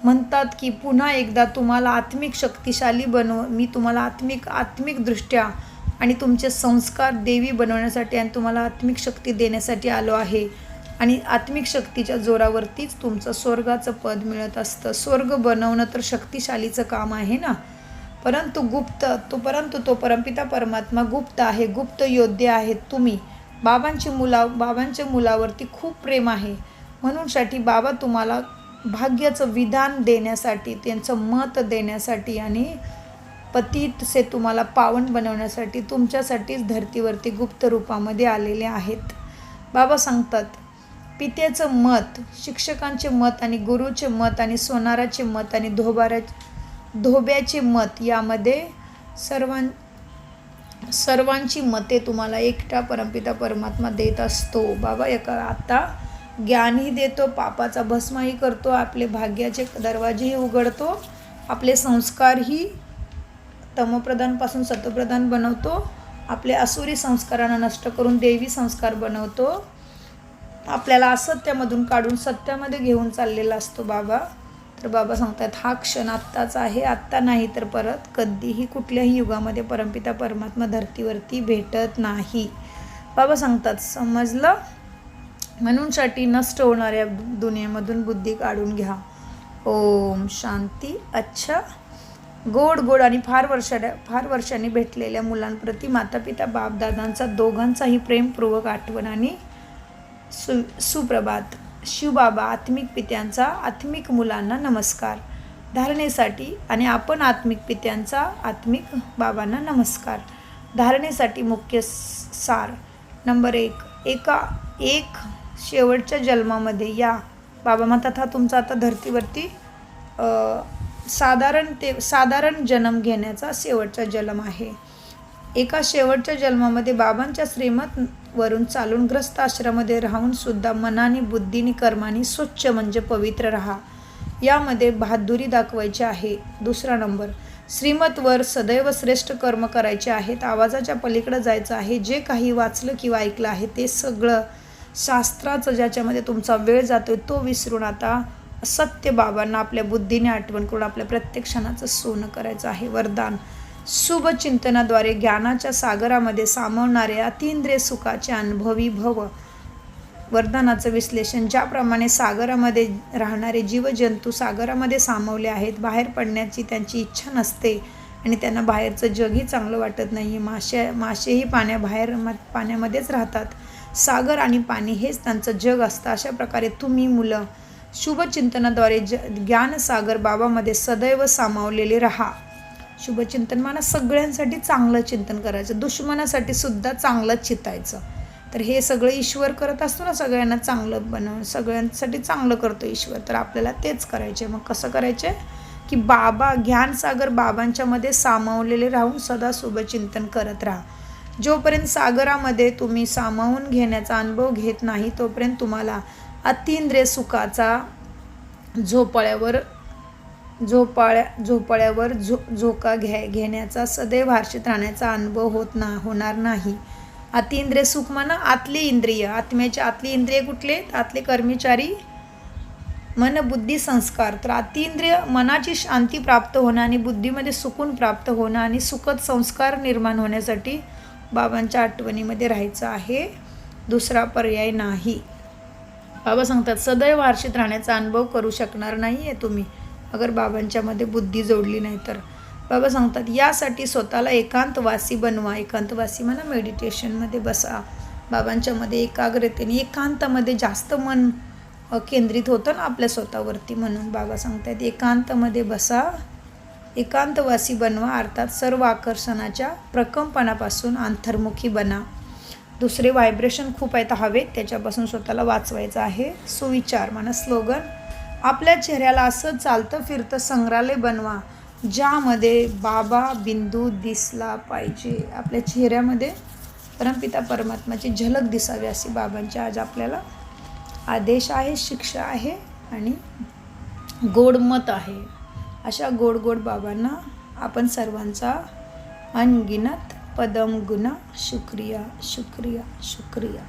म्हणतात की पुन्हा एकदा तुम्हाला आत्मिक शक्तिशाली मी तुम्हाला आत्मिकदृष्ट्या आणि तुमचे संस्कार देवी बनवण्यासाठी आणि तुम्हाला आत्मिक शक्ती देण्यासाठी आलो आहे. आणि आत्मिक शक्तीच्या जोरावरतीच तुमचं स्वर्गाचं पद मिळत असतं. स्वर्ग बनवणं तर शक्तिशालीचं काम आहे ना. परंतु तो परमपिता परमात्मा गुप्त आहे, गुप्त योद्धे आहेत तुम्ही. बाबांच्या मुलावरती खूप प्रेम आहे. म्हणूनसाठी बाबा तुम्हाला भाग्याचं विधान देण्यासाठी, त्यांचं मत देण्यासाठी आणि पतित से तुम्हाला पावन बनवण्यासाठी तुमच्यासाठीच धर्तीवरती गुप्त रूपामध्ये आलेले आहेत. बाबा सांगतात पित्याचं मत, शिक्षकांचे मत आणि गुरुचे मत आणि सोनाराचे मत आणि धोब्याचे मत यामध्ये सर्वांची मते तुम्हाला एकटा परमपिता परमात्मा देत असतो. बाबा आता ज्ञानही देतो, पापाचा भस्मही करतो, आपले भाग्याचे दरवाजेही उघडतो, आपले संस्कारही तमप्रधानपासून सतप्रधान बनवतो, आपले असुरी संस्कारांना नष्ट करून देवी संस्कार बनवतो, आपल्याला असत्यामधून काढून सत्यामध्ये घेऊन चाललेला असतो बाबा. तर बाबा सांगतात हा क्षण आत्ताचा आहे, आत्ता नाही तर परत कधीही कुठल्याही युगामध्ये परमपिता परमात्मा धर्तीवरती भेटत नाही. बाबा सांगतात समजलं. म्हणूनसाठी नष्ट होणाऱ्या दुनियेमधून बुद्धी काढून घ्या. ओम शांती. अच्छा, गोड आणि फार वर्षांनी भेटलेल्या मुलांप्रती मातापिता बापदादांचा दोघांचाही प्रेमपूर्वक आठवण आणि सुप्रभात. शिवबाबा आत्मिक पित्यांचा आत्मिक मुलांना नमस्कार. धारणेसाठी आणि आपण आत्मिक पित्यांचा आत्मिक बाबांना नमस्कार. धारणेसाठी मुख्य सार. नंबर 1. शेवटच्या जन्मामध्ये बाबा म्हणतात हा तुमचा आता धर्तीवरती साधारण जन्म घेण्याचा शेवटचा जन्म आहे. एका शेवटच्या जन्मामध्ये बाबांच्या श्रीमत वरून चालून ग्रस्त आश्रमामध्ये राहून सुद्धा मनाने, बुद्धीने, कर्माने स्वच्छ म्हणजे पवित्र राहा. यामध्ये बहादुरी दाखवायची आहे. 2 नंबर, श्रीमतवर सदैव श्रेष्ठ कर्म करायचे आहेत. आवाजाच्या पलीकडे जायचं आहे. जे काही वाचलं किंवा ऐकलं आहे ते सगळं शास्त्राचं ज्याच्यामध्ये तुमचा वेळ जातोय तो विसरून आता सत्य बाबांना आपल्या बुद्धीने आठवण करून आपल्या प्रत्येक क्षणाचं सोनं करायचं आहे. वरदान. शुभ चिंतनाद्वारे ज्ञानाच्या सागरामध्ये सामावणारे अतींद्रिय सुखाचे अनुभवी भव. वरदानाचं विश्लेषण. ज्याप्रमाणे सागरामध्ये राहणारे जीवजंतू सागरामध्ये सामावले आहेत, बाहेर पडण्याची त्यांची इच्छा नसते आणि त्यांना बाहेरचं जगही चांगलं वाटत नाही. मासेही पाण्यामध्येच राहतात. सागर आणि पाणी हेच त्यांचं जग असतं. अशा प्रकारे तुम्ही मुलं शुभचिंतनाद्वारे ज्ञानसागर बाबामध्ये सदैव सामावलेले राहा. शुभचिंतन म्हणा सगळ्यांसाठी चांगलं चिंतन करायचं, दुश्मनासाठी सुद्धा चांगलंच चितायचं. तर हे सगळं ईश्वर करत असतो ना, सगळ्यांना चांगलं बनवून सगळ्यांसाठी चांगलं करतो ईश्वर. तर आपल्याला तेच करायचे. मग कसं करायचे की ज्ञानसागर बाबांच्यामध्ये सामावलेले राहून सदा शुभचिंतन करत राहा. जोपर्यंत सागरामध्ये तुम्ही सामावून घेण्याचा अनुभव घेत नाही तोपर्यंत तुम्हाला अतींद्रिय सुखाचा झोपाळ्यावर झोका घेण्याचा सदैव हर्षित राहण्याचा अनुभव होणार नाही. अतींद्रिय सुख म्हणा आतली इंद्रिय. आत्म्याचे आतली इंद्रिय कुठले? आतले कर्मचारी मन, बुद्धी, संस्कार. तर अतींद्रिय मनाची शांती प्राप्त होणं आणि बुद्धीमध्ये सुकून प्राप्त होणं आणि सुखद संस्कार निर्माण होण्यासाठी बाबांच्या आठवणीमध्ये राहायचं आहे. दुसरा पर्याय नाही. बाबा सांगतात सदैव हर्षित राहण्याचा अनुभव करू शकणार नाही आहे तुम्ही अगर बाबांच्यामध्ये बुद्धी जोडली नाही तर. बाबा सांगतात यासाठी स्वतःला एकांतवासी बनवा. एकांतवासी म्हणा मेडिटेशनमध्ये बसा. बाबांच्यामध्ये एकाग्रतेने एकांतामध्ये जास्त मन केंद्रित होतं ना आपल्या स्वतःवरती. म्हणून बाबा सांगतात एकांतामध्ये बसा, एकांतवासी बनवा. अर्थात सर्व आकर्षणाच्या प्रकंपनापासून अंतर्मुखी बना. दुसरे व्हायब्रेशन खूप आहेत हवेत, त्याच्यापासून स्वतःला वाचवायचं आहे. सुविचार म्हणा स्लोगन. आपल्या चेहऱ्याला असं चालतं फिरतं संग्रहालय बनवा ज्यामध्ये बाबा बिंदू दिसला पाहिजे. आपल्या चेहऱ्यामध्ये परमपिता परमात्माची झलक दिसावी अशी बाबांची आज आपल्याला आदेश आहे, शिक्षा आहे आणि गोड मत आहे. अशा गोड बाबांना आपण सर्वांचा अनगिनत पदम गुना शुक्रिया शुक्रिया शुक्रिया.